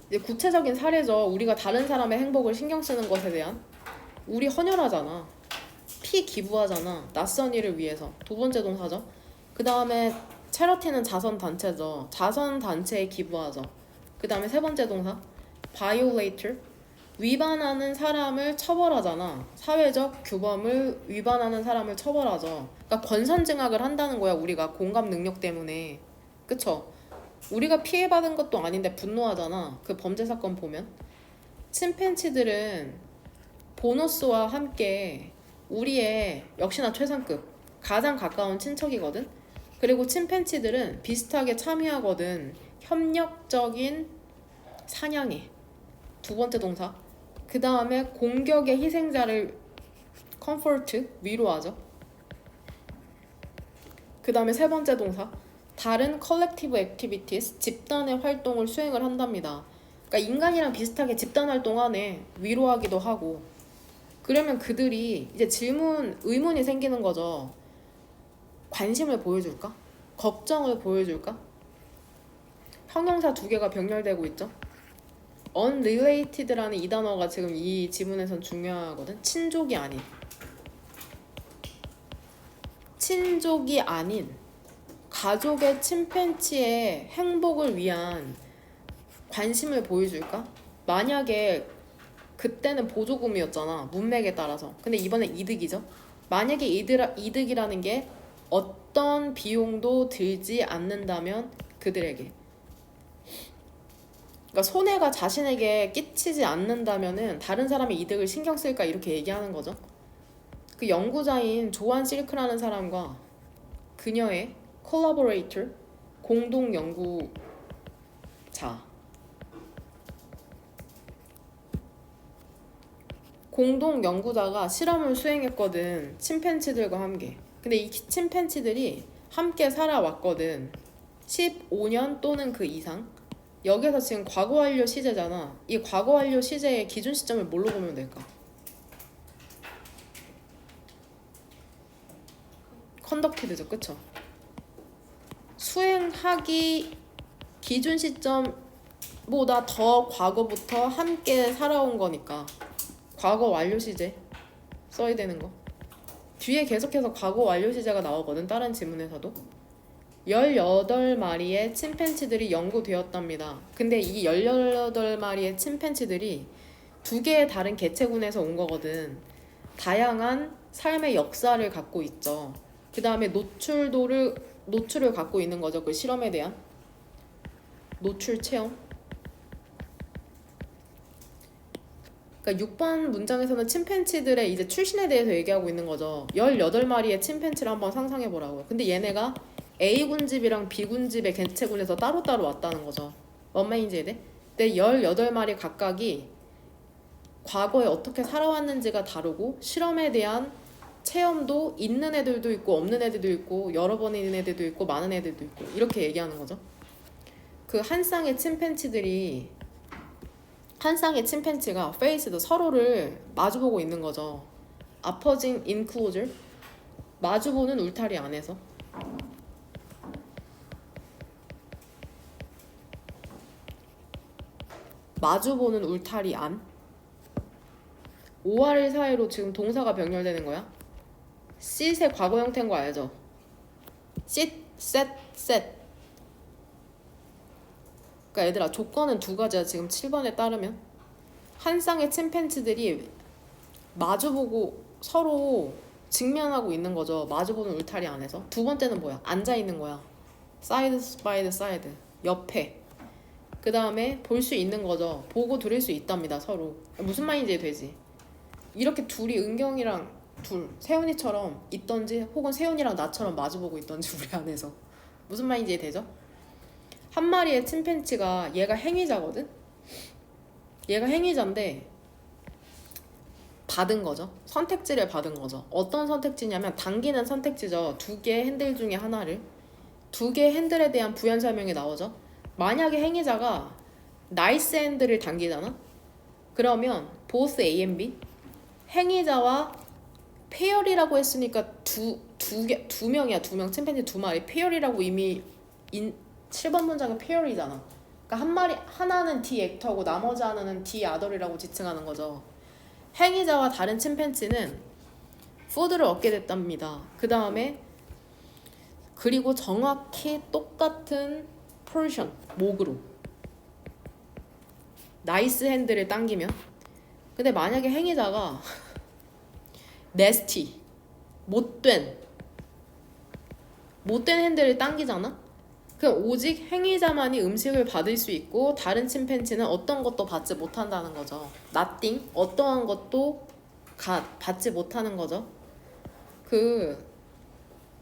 이제 구체적인 사례죠. 우리가 다른 사람의 행복을 신경 쓰는 것에 대한. 우리 헌혈하잖아. 피 기부하잖아. 낯선 이를 위해서. 두 번째 동사죠. 그 다음에 체러티는 자선단체죠. 자선단체에 기부하죠. 그 다음에 세 번째 동사 violator. 위반하는 사람을 처벌하잖아. 사회적 규범을 위반하는 사람을 처벌하죠. 그러니까 권선징악을 한다는 거야. 우리가 공감 능력 때문에. 그쵸? 우리가 피해받은 것도 아닌데 분노하잖아. 그 범죄 사건 보면. 침팬지들은 보너스와 함께 우리의 역시나 최상급 가장 가까운 친척이거든. 그리고 침팬지들은 비슷하게 참여하거든. 협력적인 사냥에. 두 번째 동사. 그 다음에 공격의 희생자를 comfort, 위로하죠. 그 다음에 세 번째 동사. 다른 collective activities, 집단의 활동을 수행을 한답니다. 그러니까 인간이랑 비슷하게 집단 활동하네. 위로하기도 하고. 그러면 그들이 이제 의문이 생기는 거죠. 관심을 보여줄까? 걱정을 보여줄까? 형용사 두 개가 병렬되고 있죠. unrelated라는 이 단어가 지금 이 지문에선 중요하거든. 친족이 아닌 가족의 침팬지의 행복을 위한 관심을 보여줄까? 만약에 그때는 보조금이었잖아. 문맥에 따라서. 근데 이번엔 이득이죠. 만약에 이득이라는 게 어떤 비용도 들지 않는다면 그들에게, 그러니까 손해가 자신에게 끼치지 않는다면은 다른 사람의 이득을 신경 쓸까 이렇게 얘기하는 거죠. 그 연구자인 조한 실크라는 사람과 그녀의 collaborator, 공동 연구자, 공동 연구자가 실험을 수행했거든. 침팬지들과 함께. 근데 이 침팬지들이 함께 살아왔거든. 15년 또는 그 이상. 여기서 지금 과거 완료 시제잖아. 이 과거 완료 시제의 기준 시점을 뭘로 보면 될까? 컨덕티드죠. 그쵸? 수행하기 기준 시점보다 더 과거부터 함께 살아온 거니까 과거 완료 시제 써야 되는 거. 뒤에 계속해서 과거 완료 시제가 나오거든. 다른 지문에서도. 18마리의 침팬지들이 연구되었답니다. 근데 이 18마리의 침팬지들이 두 개의 다른 개체군에서 온 거거든. 다양한 삶의 역사를 갖고 있죠. 그 다음에 노출을 갖고 있는 거죠. 그 실험에 대한 노출 체험. 그러니까 6번 문장에서는 침팬지들의 이제 출신에 대해서 얘기하고 있는 거죠. 18마리의 침팬지를 한번 상상해 보라고요. 근데 얘네가 A군집이랑 B군집의 개체군에서 따로따로 왔다는 거죠. 뭔 말인지 이해돼? 근데 18마리 각각이 과거에 어떻게 살아왔는지가 다르고 실험에 대한 체험도 있는 애들도 있고 없는 애들도 있고 여러 번 있는 애들도 있고 많은 애들도 있고 이렇게 얘기하는 거죠. 그 한 쌍의 침팬지가 페이스도 서로를 마주보고 있는 거죠. 아퍼진 인클로저, 마주보는 울타리 안에서. 마주보는 울타리 안. 5할 사이로 지금 동사가 병렬되는 거야. sit의 과거 형태인 거 알죠? sit, set, set. 그러니까 얘들아 조건은 두 가지야. 지금 7번에 따르면 한 쌍의 침팬지들이 마주보고 서로 직면하고 있는 거죠. 마주보는 울타리 안에서. 두 번째는 뭐야? 앉아 있는 거야. side by the side. 옆에. 그 다음에 볼 수 있는 거죠. 보고 들을 수 있답니다. 서로. 무슨 말인지 되지. 이렇게 둘이 은경이랑 세훈이처럼 있던지 혹은 세훈이랑 나처럼 마주보고 있던지 우리 안에서 무슨 말인지 되죠? 한 마리의 침팬지가 얘가 행위자거든? 얘가 행위자인데 받은 거죠. 선택지를 받은 거죠. 어떤 선택지냐면 당기는 선택지죠. 두 개의 핸들 중에 하나를. 두 개의 핸들에 대한 부연 설명이 나오죠. 만약에 행위자가 나이스 핸들을 당기잖아? 그러면 both A and B 행위자와 페어리라고 했으니까 두 명이야. 두 명 침팬지 두 마리. 페어리라고 이미 7번 문장은 페어리잖아. 그러니까 한 마리 하나는 D 액터고 나머지 하나는 D 아더리라고 지칭하는 거죠. 행위자와 다른 침팬지는 푸드를 얻게 됐답니다. 그 다음에 그리고 정확히 똑같은 포지션 목으로 나이스 핸들을 당기면 근데 만약에 행위자가 네스티 못된 핸들을 당기잖아? 그럼 오직 행위자만이 음식을 받을 수 있고 다른 침팬지는 어떤 것도 받지 못한다는 거죠. nothing 어떠한 것도 받지 못하는 거죠. 그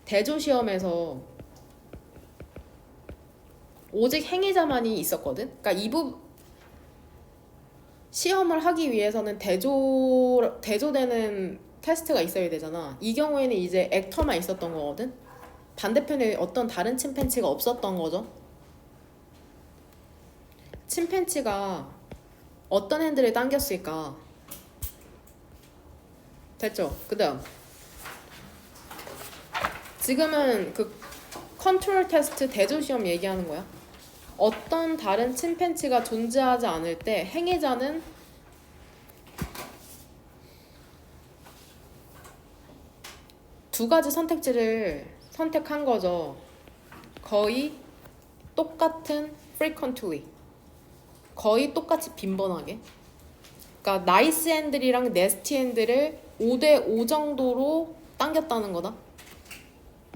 대조 시험에서 오직 행위자만이 있었거든. 그러니까 시험을 하기 위해서는 대조되는 테스트가 있어야 되잖아. 이 경우에는 이제 액터만 있었던 거거든. 반대편에 어떤 다른 침팬지가 없었던 거죠. 침팬지가 어떤 핸들을 당겼을까? 됐죠? 그 다음 지금은 그 컨트롤 테스트 대조 시험 얘기하는 거야. 어떤 다른 침팬지가 존재하지 않을 때 행위자는 두 가지 선택지를 선택한 거죠. 거의 똑같은 frequently 거의 똑같이 빈번하게. 그러니까 나이스 핸들이랑 네스티 핸들을 5대5 정도로 당겼다는 거다.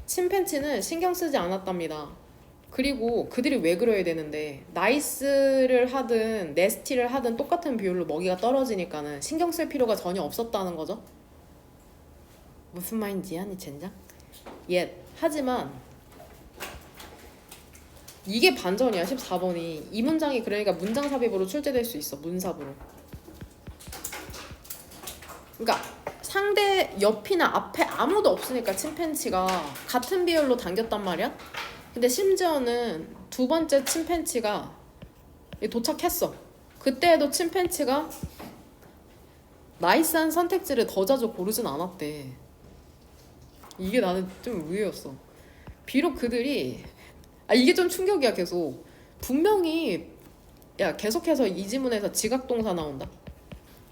침팬지는 신경 쓰지 않았답니다. 그리고 그들이 왜 그래야 되는데 나이스를 하든 네스티를 하든 똑같은 비율로 먹이가 떨어지니까는 신경 쓸 필요가 전혀 없었다는 거죠. 무슨 말인지 아니 젠장? 하지만 이게 반전이야. 14번이 이 문장이 그러니까 문장 삽입으로 출제될 수 있어. 문삽으로. 그러니까 상대 옆이나 앞에 아무도 없으니까 침팬지가 같은 비율로 당겼단 말이야. 근데 심지어는 두 번째 침팬지가 도착했어. 그때에도 침팬지가 나이스한 선택지를 더 자주 고르진 않았대. 이게 나는 좀 의외였어. 비록 그들이 이게 좀 충격이야. 계속 분명히 계속해서 이 지문에서 지각동사 나온다.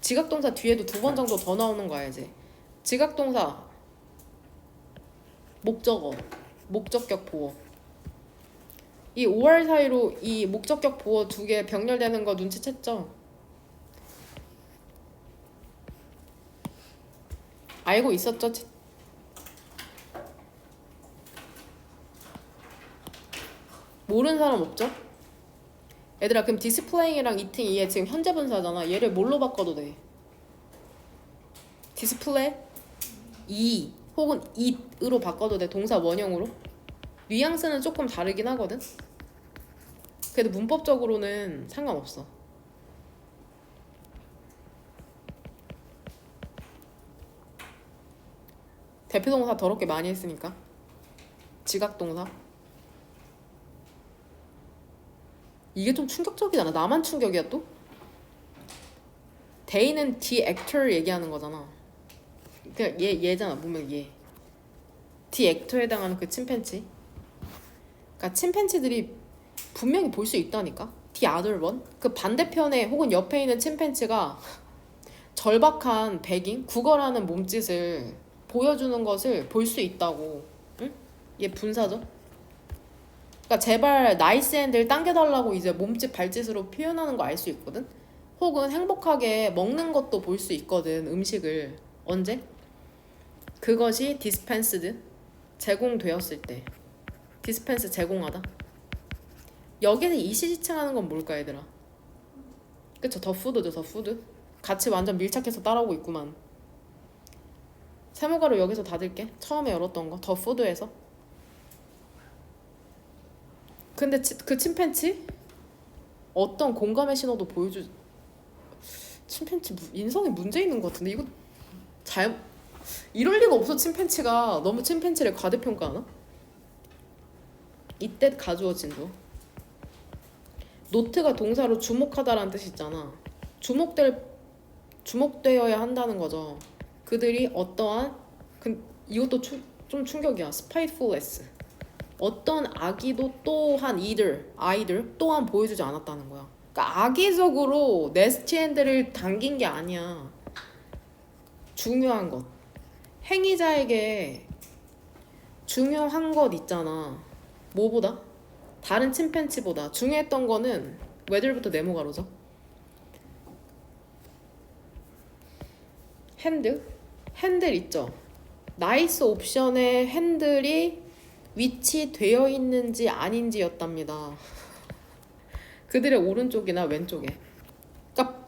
지각동사 뒤에도 두 번 정도 더 나오는 거 알지? 지각동사 목적어 목적격 보어 이 5월 사이로 이 목적격 보어 두 개 병렬되는 거 눈치챘죠? 알고 있었죠? 모르는 사람 없죠? 얘들아 그럼 디스플레이랑 이팅 얘 지금 현재 분사잖아. 얘를 뭘로 바꿔도 돼? 디스플레이 이 혹은 it으로 바꿔도 돼. 동사 원형으로. 뉘앙스는 조금 다르긴 하거든. 그래도 문법적으로는 상관없어. 대표동사 더럽게 많이 했으니까. 지각동사. 이게 좀 충격적이잖아. 나만 충격이야 또? They는 the actor 얘기하는 거잖아. 그냥 얘잖아. 보면 얘. the actor에 해당하는 그 침팬지. 그러니까 침팬지들이 분명히 볼 수 있다니까. the other one? 그 반대편에 혹은 옆에 있는 침팬지가 절박한 begging, 구걸하는 몸짓을 보여주는 것을 볼 수 있다고. 응? 얘 분사죠? 그러니까 제발 나이스 핸들 당겨달라고 이제 몸짓 발짓으로 표현하는 거 알 수 있거든? 혹은 행복하게 먹는 것도 볼 수 있거든, 음식을. 언제? 그것이 dispensed, 제공되었을 때. dispense, 제공하다. 여기서 이시지칭하는 건 뭘까 얘들아? 그쵸, 더 푸드죠, 더 푸드. 같이 완전 밀착해서 따라오고 있구만. 세모가루 여기서 닫을게. 처음에 열었던 거, 더 푸드에서. 근데 그 침팬치? 어떤 공감의 신호도 보여주. 침팬치 인성에 문제 있는 것 같은데 이거 이럴 리가 없어. 침팬치가 너무 침팬치를 과대평가하나? 이때 가주어진 도. 노트가 동사로 주목하다라는 뜻이 있잖아. 주목되어야 한다는 거죠. 그들이 어떠한 이것도 좀 충격이야. spitefulness. 어떤 악의도 또한 아이들 또한 보여주지 않았다는 거야. 그러니까 악의적으로 네스티 핸드를 당긴 게 아니야. 중요한 것. 행위자에게 중요한 것 있잖아. 뭐보다? 다른 침팬치보다 중요했던 거는 왜들부터 네모가로죠. 핸들 있죠. 나이스 옵션에 핸들이 위치되어 있는지 아닌지였답니다. 그들의 오른쪽이나 왼쪽에. 그러니까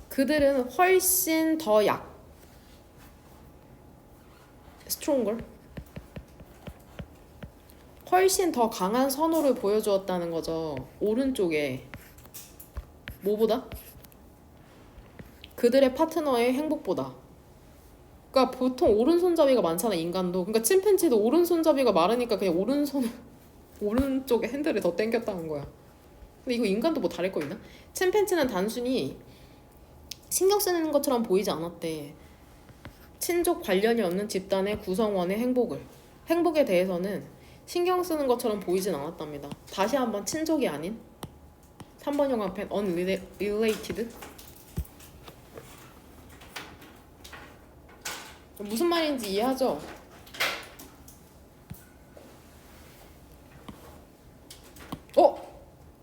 그들은 훨씬 더 stronger, 훨씬 더 강한 선호를 보여주었다는 거죠. 오른쪽에. 뭐보다? 그들의 파트너의 행복보다. 그러니까 보통 오른손잡이가 많잖아, 인간도. 그러니까 침팬지도 오른손잡이가 많으니까 그냥 오른쪽에 핸들을 더 당겼다는 거야. 근데 이거 인간도 뭐 다를 거 있나? 침팬지는 단순히 신경 쓰는 것처럼 보이지 않았대. 친족 관련이 없는 집단의 구성원의 행복에 대해서는 신경 쓰는 것처럼 보이진 않았답니다. 다시 한번 친족이 아닌 3번 영화편 unrelated. 무슨 말인지 이해하죠?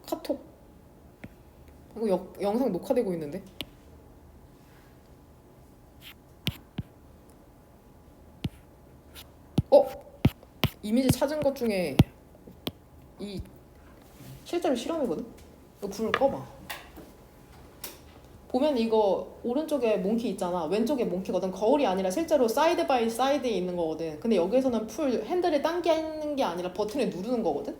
카톡. 이거 영상 녹화되고 있는데? 이미지 찾은 것 중에 실제로 실험이거든? 이거 불을 꺼봐. 보면 이거 오른쪽에 몽키 있잖아. 왼쪽에 몽키거든. 거울이 아니라 실제로 사이드 바이 사이드에 있는 거거든. 근데 여기에서는 핸들을 당기는 게 아니라 버튼을 누르는 거거든.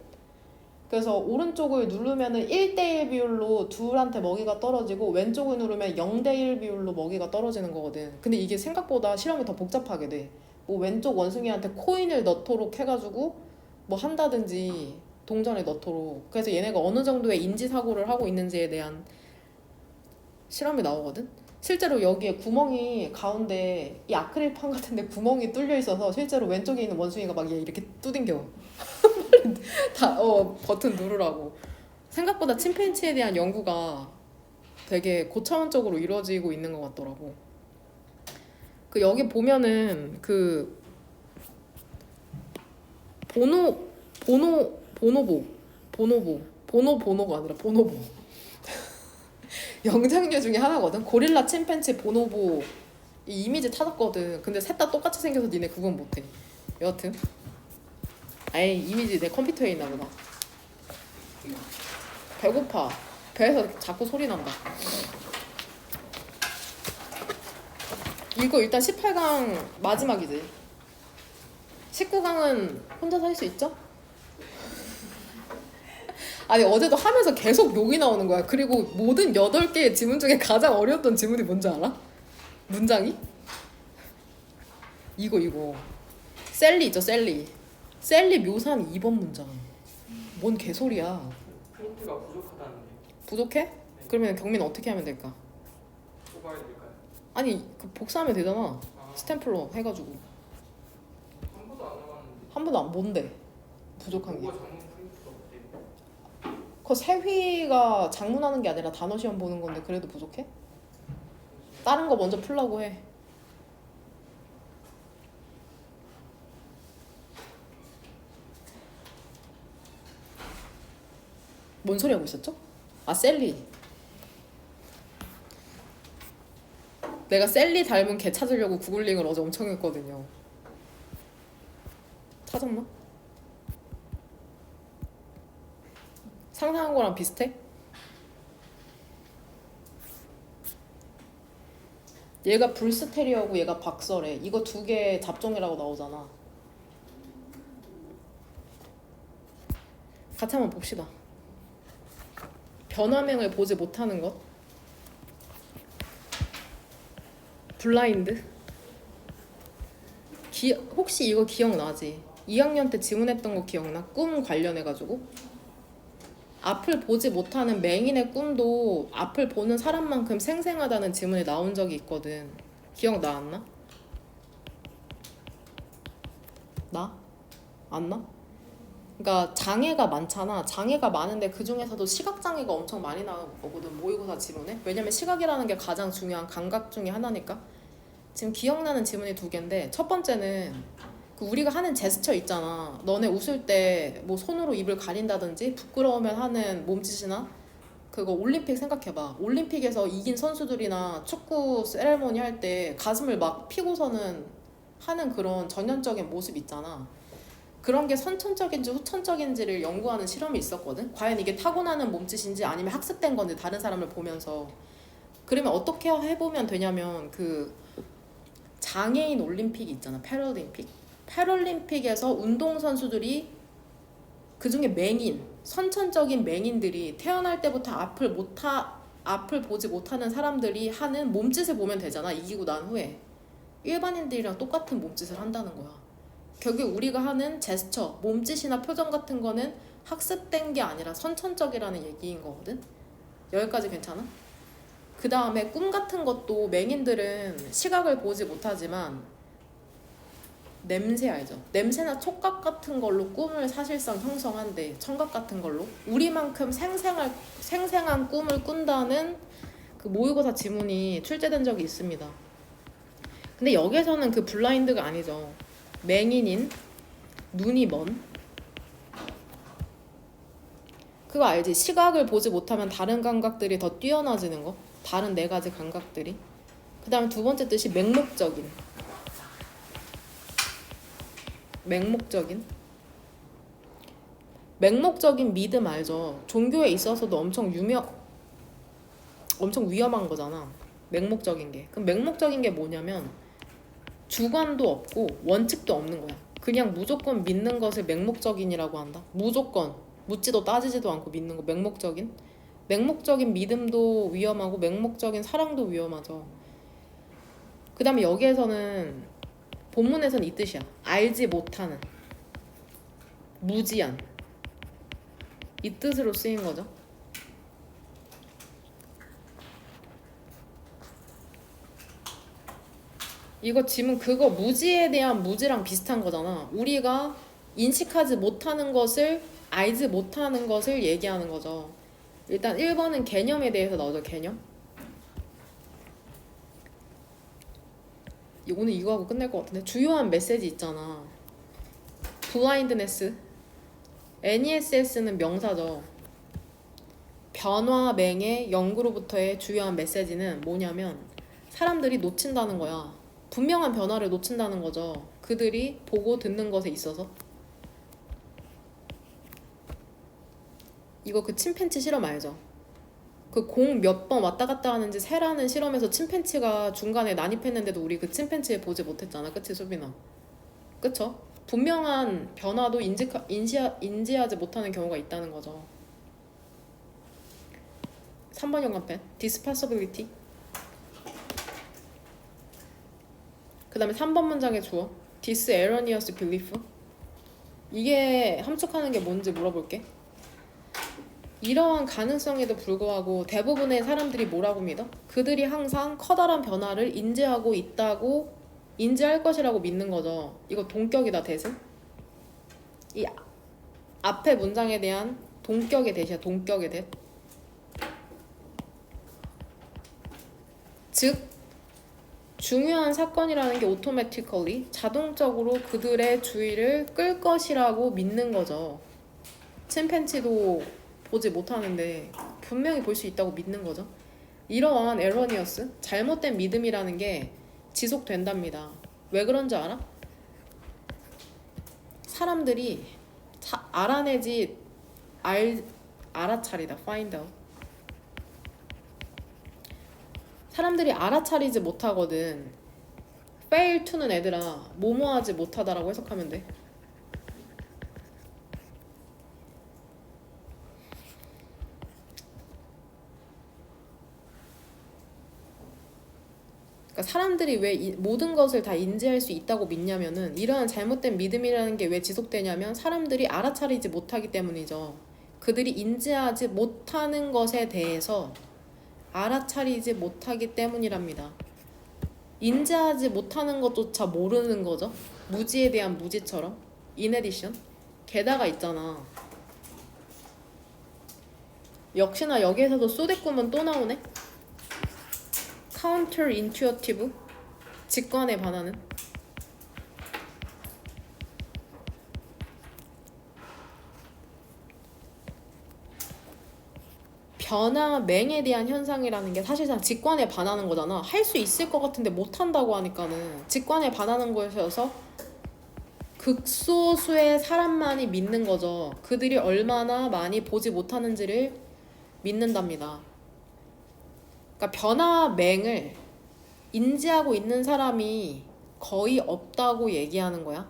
그래서 오른쪽을 누르면은 1대1 비율로 둘한테 먹이가 떨어지고 왼쪽을 누르면 0대1 비율로 먹이가 떨어지는 거거든. 근데 이게 생각보다 실험이 더 복잡하게 돼. 뭐 왼쪽 원숭이한테 코인을 넣도록 해가지고 뭐 한다든지 동전을 넣도록. 그래서 얘네가 어느 정도의 인지사고를 하고 있는지에 대한 실험이 나오거든. 실제로 여기에 구멍이 가운데 이 아크릴판 같은데 구멍이 뚫려 있어서 실제로 왼쪽에 있는 원숭이가 막 얘 이렇게 두들겨. 버튼 누르라고. 생각보다 침팬지에 대한 연구가 되게 고차원적으로 이루어지고 있는 것 같더라고. 그 여기 보면은 그 보노보가 아니라 보노보. 영장류 중에 하나거든. 고릴라, 침팬지, 보노보 이 이미지 찾았거든. 근데 셋 다 똑같이 생겨서 니네 그건 못해. 여하튼 이미지 내 컴퓨터에 있나 보다. 배고파. 배에서 자꾸 소리 난다. 이거 일단 18강 마지막이지. 19강은 혼자서 할 수 있죠? 아니 어제도 하면서 계속 욕이 나오는 거야. 그리고 모든 8개의 지문 중에 가장 어려웠던 지문이 뭔지 알아? 문장이? 이거 셀리 있죠, 셀리 묘사한 2번 문장. 뭔 개소리야. 프린트가 부족하다는데. 부족해? 네. 그러면 경민 어떻게 하면 될까? 뽑아야 될까요? 아니 그 복사하면 되잖아. 스탬플로 해가지고. 한 번도 안 나왔는데. 한 번도 안 뭔데? 부족한 게. 잘못 프린트가 없대요. 그거 세휘가 작문하는 게 아니라 단어 시험 보는 건데 그래도 부족해? 다른 거 먼저 풀라고 해. 뭔 소리 하고 있었죠? 아, 셀리. 내가 셀리 닮은 개 찾으려고 구글링을 어제 엄청 했거든요. 찾았나? 상상한 거랑 비슷해? 얘가 불스테리어고 얘가 박서래. 이거 두 개 잡종이라고 나오잖아. 같이 한번 봅시다. 변화명을 보지 못하는 것. 블라인드. 혹시 이거 기억나지? 2학년 때 지문했던 거 기억나? 꿈 관련해가지고 앞을 보지 못하는 맹인의 꿈도 앞을 보는 사람만큼 생생하다는 지문이 나온 적이 있거든. 기억나 안 나? 나? 안 나? 그러니까 장애가 많잖아. 장애가 많은데 그 중에서도 시각장애가 엄청 많이 나오거든, 모의고사 지문에. 왜냐면 시각이라는 게 가장 중요한 감각 중에 하나니까. 지금 기억나는 지문이 두 개인데, 첫 번째는 그 우리가 하는 제스처 있잖아. 너네 웃을 때 뭐 손으로 입을 가린다든지 부끄러우면 하는 몸짓이나, 그거 올림픽 생각해봐. 올림픽에서 이긴 선수들이나 축구 세레모니 할 때 가슴을 막 피고서는 하는 그런 전형적인 모습 있잖아. 그런 게 선천적인지 후천적인지를 연구하는 실험이 있었거든. 과연 이게 타고나는 몸짓인지 아니면 학습된 건지, 다른 사람을 보면서. 그러면 어떻게 해보면 되냐면, 그 장애인 올림픽이 있잖아, 패럴림픽. 패럴림픽에서 운동선수들이, 그중에 맹인, 선천적인 맹인들이 태어날 때부터 앞을 보지 못하는 사람들이 하는 몸짓을 보면 되잖아, 이기고 난 후에. 일반인들이랑 똑같은 몸짓을 한다는 거야. 결국 우리가 하는 제스처, 몸짓이나 표정 같은 거는 학습된 게 아니라 선천적이라는 얘기인 거거든. 여기까지 괜찮아? 그 다음에 꿈 같은 것도 맹인들은 시각을 보지 못하지만 냄새 알죠? 냄새나 촉각 같은 걸로 꿈을 사실상 형성한대. 청각 같은 걸로. 우리만큼 생생한 꿈을 꾼다는 그 모의고사 지문이 출제된 적이 있습니다. 근데 여기에서는 그 블라인드가 아니죠. 맹인인, 눈이 먼. 그거 알지? 시각을 보지 못하면 다른 감각들이 더 뛰어나지는 거. 다른 네 가지 감각들이. 그 다음에 두 번째 뜻이 맹목적인. 맹목적인 믿음 알죠? 종교에 있어서도 엄청 위험한 거잖아. 맹목적인 게. 그럼 맹목적인 게 뭐냐면 주관도 없고 원칙도 없는 거야. 그냥 무조건 믿는 것을 맹목적인이라고 한다. 무조건 묻지도 따지지도 않고 믿는 거 맹목적인. 맹목적인 믿음도 위험하고 맹목적인 사랑도 위험하죠. 그 다음에 여기에서는 본문에서는 이 뜻이야. 알지 못하는, 무지한, 이 뜻으로 쓰인 거죠. 이거 지금 그거 무지에 대한 무지랑 비슷한 거잖아. 우리가 인식하지 못하는 것을, 알지 못하는 것을 얘기하는 거죠. 일단 1번은 개념에 대해서 나오죠. 개념. 오늘 이거 하고 끝낼 것 같은데. 주요한 메시지 있잖아. 블라인드네스. NESS는 명사죠. 변화맹의 연구로부터의 주요한 메시지는 뭐냐면 사람들이 놓친다는 거야. 분명한 변화를 놓친다는 거죠. 그들이 보고 듣는 것에 있어서. 이거 그 침팬치 실험 알죠? 그 공 몇 번 왔다 갔다 하는지 세라는 실험에서 침팬치가 중간에 난입했는데도 우리 그 침팬치에 보지 못했잖아. 그치 수빈아? 그쵸? 분명한 변화도 인지하지 못하는 경우가 있다는 거죠. 3번 연관펜 dispassability. 그 다음에 3번 문장의 주어 diserroneous belief. 이게 함축하는 게 뭔지 물어볼게. 이러한 가능성에도 불구하고 대부분의 사람들이 뭐라고 믿어? 그들이 항상 커다란 변화를 인지할 것이라고 믿는 거죠. 이거 동격이다, 대신. 이 앞에 문장에 대한 동격의 대시야. 동격의 대. 즉 중요한 사건이라는 게 automatically 자동적으로 그들의 주의를 끌 것이라고 믿는 거죠. 침팬지도 보지 못하는데 분명히 볼 수 있다고 믿는 거죠. 이러한 에러니어스, 잘못된 믿음이라는 게 지속된답니다. 왜 그런 줄 알아? 사람들이 알아내지 알아차리다. find out. 사람들이 알아차리지 못하거든. fail to는 애들아 뭐뭐하지 못하다라고 해석하면 돼. 그러니까 사람들이 왜 모든 것을 다 인지할 수 있다고 믿냐면은 이러한 잘못된 믿음이라는 게 왜 지속되냐면 사람들이 알아차리지 못하기 때문이죠. 그들이 인지하지 못하는 것에 대해서 알아차리지 못하기 때문이랍니다. 인지하지 못하는 것조차 모르는 거죠. 무지에 대한 무지처럼. In addition. 게다가 있잖아. 역시나 여기에서도 쏘대꿈은 또 나오네. counterintuitive. 직관에 반하는. 변화맹에 대한 현상이라는 게 사실상 직관에 반하는 거잖아. 할 수 있을 것 같은데 못한다고 하니까는 직관에 반하는 것이어서 극소수의 사람만이 믿는 거죠. 그들이 얼마나 많이 보지 못하는지를 믿는답니다. 그러니까 변화맹을 인지하고 있는 사람이 거의 없다고 얘기하는 거야.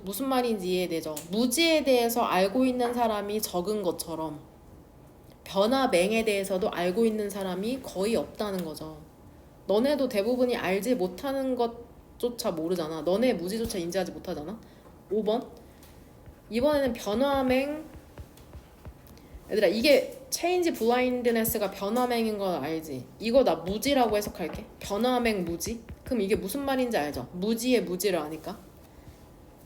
무슨 말인지 이해되죠? 무지에 대해서 알고 있는 사람이 적은 것처럼 변화맹에 대해서도 알고 있는 사람이 거의 없다는 거죠. 너네도 대부분이 알지 못하는 것조차 모르잖아. 너네 무지조차 인지하지 못하잖아. 5번. 이번에는 변화맹. 얘들아 이게 체인지 블라인드네스가 변화맹인 건 알지? 이거 나 무지라고 해석할게. 변화맹 무지? 그럼 이게 무슨 말인지 알죠? 무지의 무지를 아니까.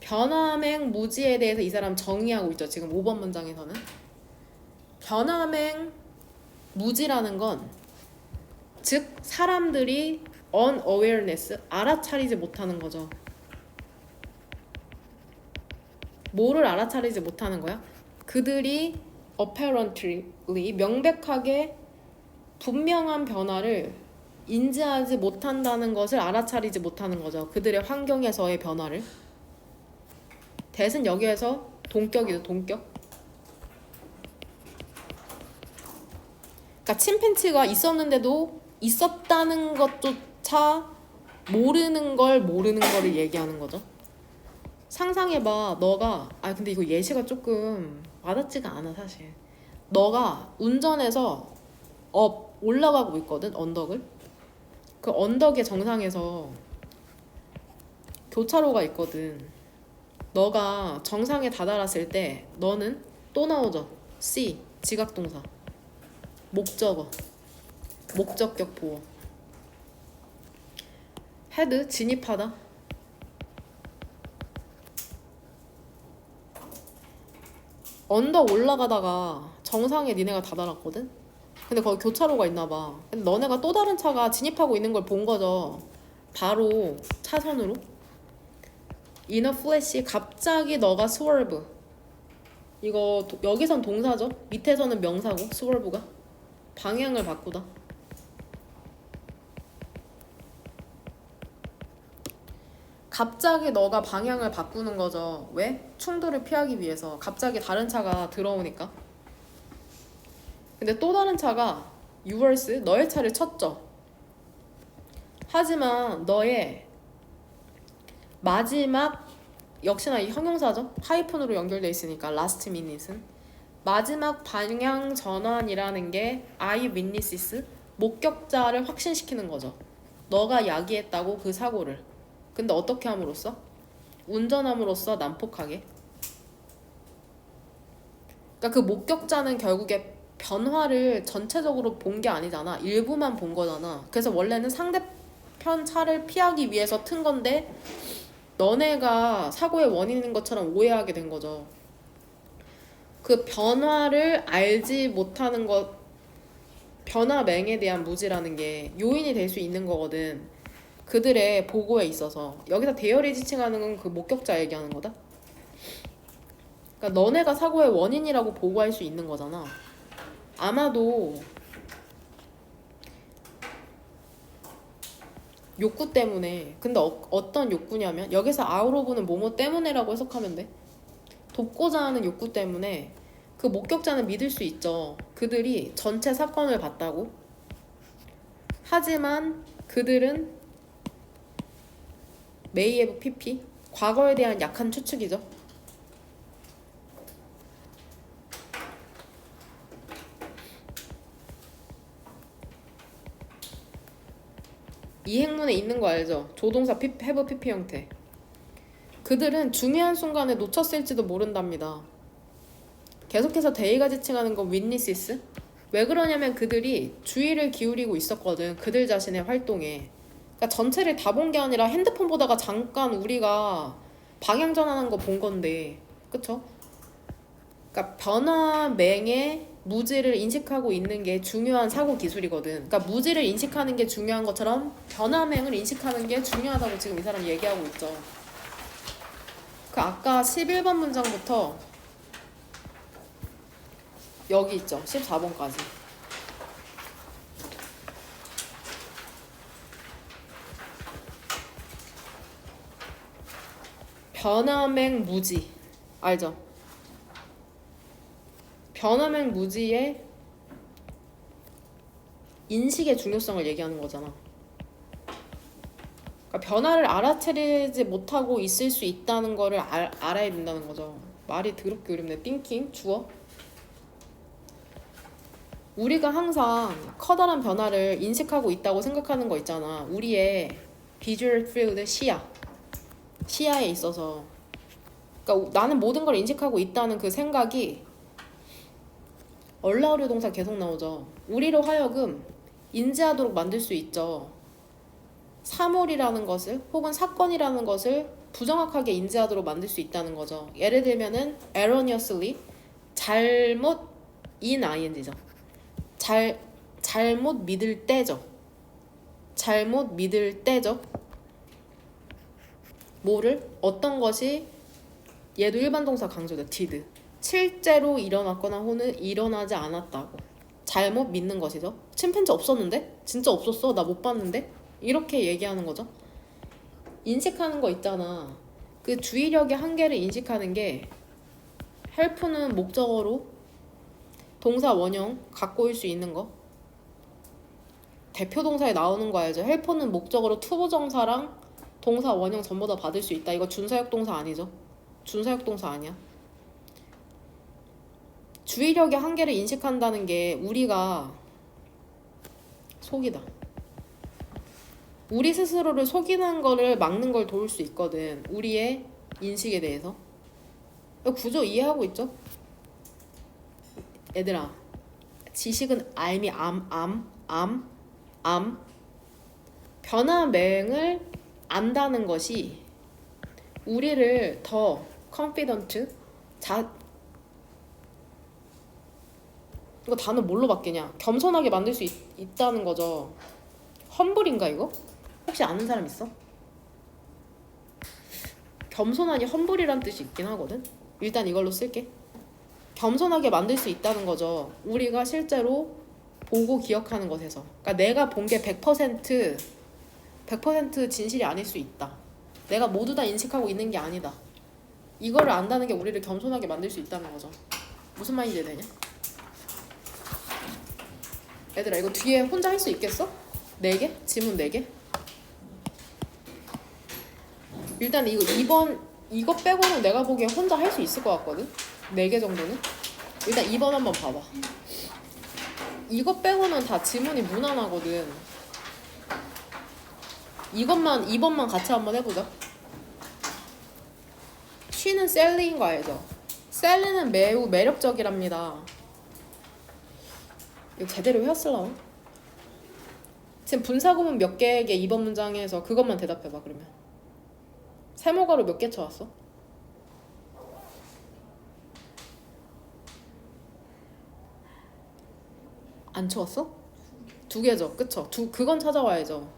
변화맹 무지에 대해서 이 사람 정의하고 있죠. 지금 5번 문장에서는. 변화맹 무지라는 건 즉 사람들이 unawareness, 알아차리지 못하는 거죠. 뭐를 알아차리지 못하는 거야? 그들이 apparently, 명백하게 분명한 변화를 인지하지 못한다는 것을 알아차리지 못하는 거죠. 그들의 환경에서의 변화를. 대신 여기에서 동격이죠. 동격. 그러니까 침팬지가 있었는데도 있었다는 것조차 모르는 거를 얘기하는 거죠. 상상해봐. 너가 근데 이거 예시가 조금 와닿지가 않아 사실. 너가 운전해서 올라가고 있거든. 언덕을. 그 언덕의 정상에서 교차로가 있거든. 너가 정상에 다다랐을 때 너는 또 나오죠. C. 지각동사. 목적어. 목적격 보어. 헤드. 진입하다. 언덕 올라가다가 정상에 니네가 다다랐거든? 근데 거기 교차로가 있나봐. 근데 너네가 또 다른 차가 진입하고 있는 걸 본 거죠. 바로 차선으로. In a flash, 갑자기 너가 swerve. 이거 여기선 동사죠. 밑에서는 명사고 swerve가. 방향을 바꾸다. 갑자기 너가 방향을 바꾸는 거죠. 왜? 충돌을 피하기 위해서. 갑자기 다른 차가 들어오니까. 근데 또 다른 차가 yours, 너의 차를 쳤죠. 하지만 너의 마지막, 역시나 이 형용사죠. 하이픈으로 연결돼 있으니까 last minute은 마지막 방향 전환이라는 게 eyewitnesses, 목격자를 확신시키는 거죠. 너가 야기했다고 그 사고를. 근데 어떻게 함으로써? 운전함으로써 난폭하게. 그러니까 그 목격자는 결국에 변화를 전체적으로 본 게 아니잖아. 일부만 본 거잖아. 그래서 원래는 상대편 차를 피하기 위해서 튼 건데 너네가 사고의 원인인 것처럼 오해하게 된 거죠. 그 변화를 알지 못하는 것, 변화맹에 대한 무지라는 게 요인이 될 수 있는 거거든. 그들의 보고에 있어서. 여기서 대열이 지칭하는 건 그 목격자 얘기하는 거다. 그러니까 너네가 사고의 원인이라고 보고할 수 있는 거잖아. 아마도 욕구 때문에. 근데 어떤 욕구냐면 여기서 아우로브는 뭐뭐 때문에라고 해석하면 돼. 돕고자 하는 욕구 때문에 그 목격자는 믿을 수 있죠. 그들이 전체 사건을 봤다고. 하지만 그들은 메이에브 PP 과거에 대한 약한 추측이죠. 이 행문에 있는 거 알죠? 조동사 have PP 형태. 그들은 중요한 순간에 놓쳤을지도 모른답니다. 계속해서 데이가 지칭하는 건 witnesses. 왜 그러냐면 그들이 주의를 기울이고 있었거든. 그들 자신의 활동에. 그러니까 전체를 다 본 게 아니라 핸드폰 보다가 잠깐 우리가 방향 전환한 거 본 건데, 그쵸? 그러니까 변화맹의 무지를 인식하고 있는 게 중요한 사고 기술이거든. 그러니까 무지를 인식하는 게 중요한 것처럼 변화맹을 인식하는 게 중요하다고 지금 이 사람 얘기하고 있죠. 그 아까 11번 문장부터 여기 있죠. 14번까지. 변화맹 무지. 알죠? 변화맹 무지의 인식의 중요성을 얘기하는 거잖아. 그러니까 변화를 알아차리지 못하고 있을 수 있다는 거를 알아야 된다는 거죠. 말이 더럽게 어렵네. thinking, 주어. 우리가 항상 커다란 변화를 인식하고 있다고 생각하는 거 있잖아. 우리의 visual field, 시야에 있어서. 그러니까 나는 모든 걸 인식하고 있다는 그 생각이 얼라우류 동사 계속 나오죠. 우리로 하여금 인지하도록 만들 수 있죠. 사물이라는 것을 혹은 사건이라는 것을 부정확하게 인지하도록 만들 수 있다는 거죠. 예를 들면은 erroneously, 잘못 in ing죠. 잘못 믿을 때죠. 잘못 믿을 때죠. 뭐를? 어떤 것이, 얘도 일반 동사 강조다. did. 실제로 일어났거나 혹은 일어나지 않았다고. 잘못 믿는 것이죠. 침팬지 없었는데? 진짜 없었어? 나 못 봤는데? 이렇게 얘기하는 거죠. 인식하는 거 있잖아. 그 주의력의 한계를 인식하는 게 help는 목적어로 동사 원형 갖고 올 수 있는 거. 대표 동사에 나오는 거 알죠? help는 목적어로 투부정사랑 동사 원형 전부 다 받을 수 있다. 이거 준사역 동사 아니죠? 준사역 동사 아니야. 주의력의 한계를 인식한다는 게 우리가 속이다. 우리 스스로를 속이는 거를 막는 걸 도울 수 있거든. 우리의 인식에 대해서. 구조 이해하고 있죠? 얘들아, 지식은 암이 암. 변화맹을 안다는 것이 우리를 더 confident, 이거 단어 뭘로 바뀌냐? 겸손하게 만들 수 있다는 거죠. 험블인가 이거? 혹시 아는 사람 있어? 겸손하니 험블이란 뜻이 있긴 하거든. 일단 이걸로 쓸게. 겸손하게 만들 수 있다는 거죠. 우리가 실제로 보고 기억하는 것에서. 그러니까 내가 본 게 100% 진실이 아닐 수 있다. 내가 모두 다 인식하고 있는 게 아니다. 이거를 안다는 게 우리를 겸손하게 만들 수 있다는 거죠. 무슨 말인지 이해되냐? 얘들아, 이거 뒤에 혼자 할 수 있겠어? 4개? 지문 4개? 일단 이거 2번 이거 빼고는 내가 보기에 혼자 할 수 있을 것 같거든? 4개 정도는? 일단 2번 한번 봐봐. 이거 빼고는 다 지문이 무난하거든. 이것만 2번만 같이 한번 해보자. 쉬는 셀리인 거 알죠? 셀리는 매우 매력적이랍니다. 이거 제대로 외웠을라나? 지금 분사구문 몇 개에게 2번 문장에서 그것만 대답해봐. 그러면 세모가로 몇 개 쳐왔어? 안 채웠어? 2개죠, 그쵸? 그건 찾아와야죠.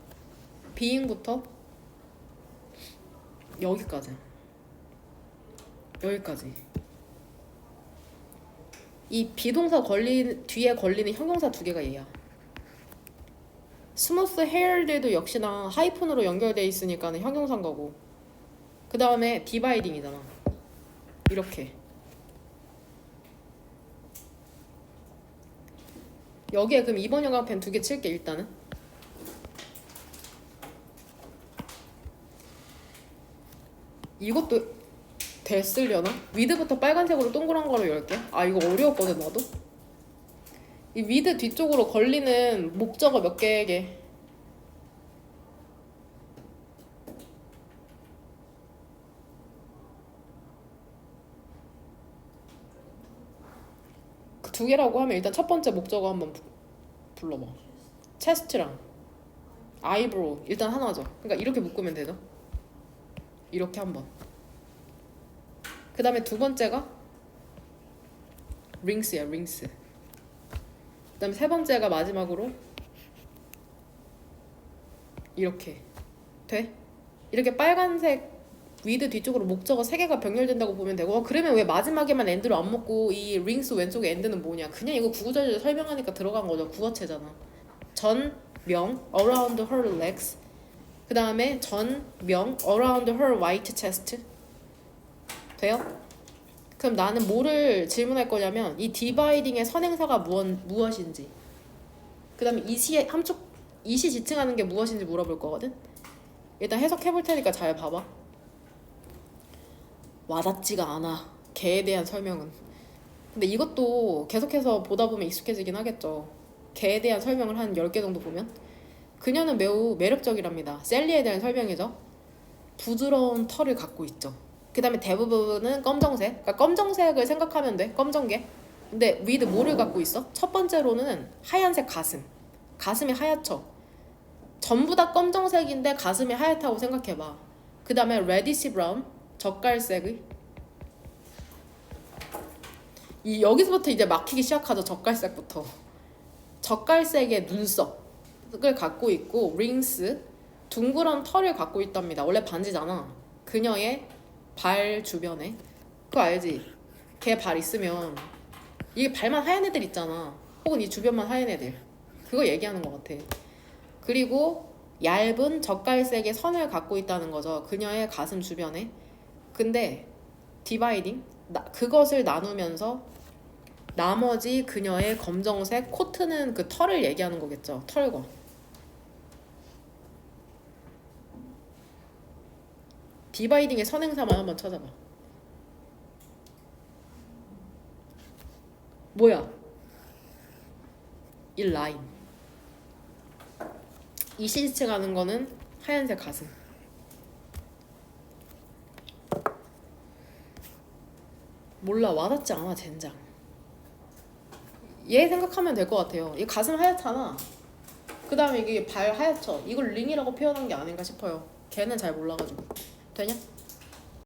being부터 여기까지. 이 비동사 뒤에 걸리는 형용사 2개가 얘야. 스무스 헤어들도 역시나 하이픈으로 연결돼 있으니까 형용사인 거고. 그 다음에 디바이딩이잖아. 이렇게. 여기에 그럼 2번 형광펜 2개 칠게 일단은. 이것도 됐으려나? 위드부터 빨간색으로 동그란 거로 열게. 아 이거 어려웠거든 나도. 이 위드 뒤쪽으로 걸리는 목적어 몇 개게. 그 2개라고 하면 일단 첫 번째 목적어 한번 불러봐. 체스트랑 아이브로우 일단 하나죠. 그러니까 이렇게 묶으면 되죠. 이렇게 한번. 그 다음에 2번째가 링스야, 링스. 그 다음에 3번째가 마지막으로 이렇게 돼? 이렇게 빨간색 위드 뒤쪽으로 목적어 3개가 병렬된다고 보면 되고. 그러면 왜 마지막에만 엔드로 안 먹고 이 링스 왼쪽에 엔드는 뭐냐? 그냥 이거 구구절절 설명하니까 들어간 거죠. 국어체잖아. 전, 명, around her legs. 그 다음에 전, 명, around her white chest. 돼요? 그럼 나는 뭐를 질문할 거냐면 이 디바이딩의 선행사가 무엇인지, 그 다음에 이시 지칭하는 게 무엇인지 물어볼 거거든. 일단 해석해 볼 테니까 잘 봐봐. 와닿지가 않아, 개에 대한 설명은. 근데 이것도 계속해서 보다 보면 익숙해지긴 하겠죠. 개에 대한 설명을 한 10개 정도 보면. 그녀는 매우 매력적이랍니다. 셀리에 대한 설명이죠. 부드러운 털을 갖고 있죠. 그 다음에 대부분은 검정색. 그러니까 검정색을 생각하면 돼. 검정개. 근데 위드 뭐를 갖고 있어? 첫 번째로는 하얀색 가슴. 가슴이 하얗죠. 전부 다 검정색인데 가슴이 하얗다고 생각해봐. 그 다음에 레디시 브라운, 젓갈색의. 여기서부터 이제 막히기 시작하죠. 젓갈색부터. 젓갈색의 눈썹을 갖고 있고, 링스, 둥그런 털을 갖고 있답니다. 원래 반지잖아. 그녀의 발 주변에. 그거 알지? 걔 발 있으면 이게 발만 하얀 애들 있잖아. 혹은 이 주변만 하얀 애들. 그거 얘기하는 것 같아. 그리고 얇은 젓갈색의 선을 갖고 있다는 거죠. 그녀의 가슴 주변에. 근데 디바이딩? 그것을 나누면서 나머지 그녀의 검정색 코트는 그 털을 얘기하는 거겠죠. 털과. 디바이딩의 선행사만 한번 찾아봐. 뭐야? 이 라인. 이 시지칭하는 거는 하얀색 가슴. 몰라, 와닿지 않아 젠장. 얘 생각하면 될 것 같아요. 이 가슴 하얗잖아. 그 다음에 이게 발 하얗죠. 이걸 링이라고 표현한 게 아닌가 싶어요. 걔는 잘 몰라가지고. 되냐?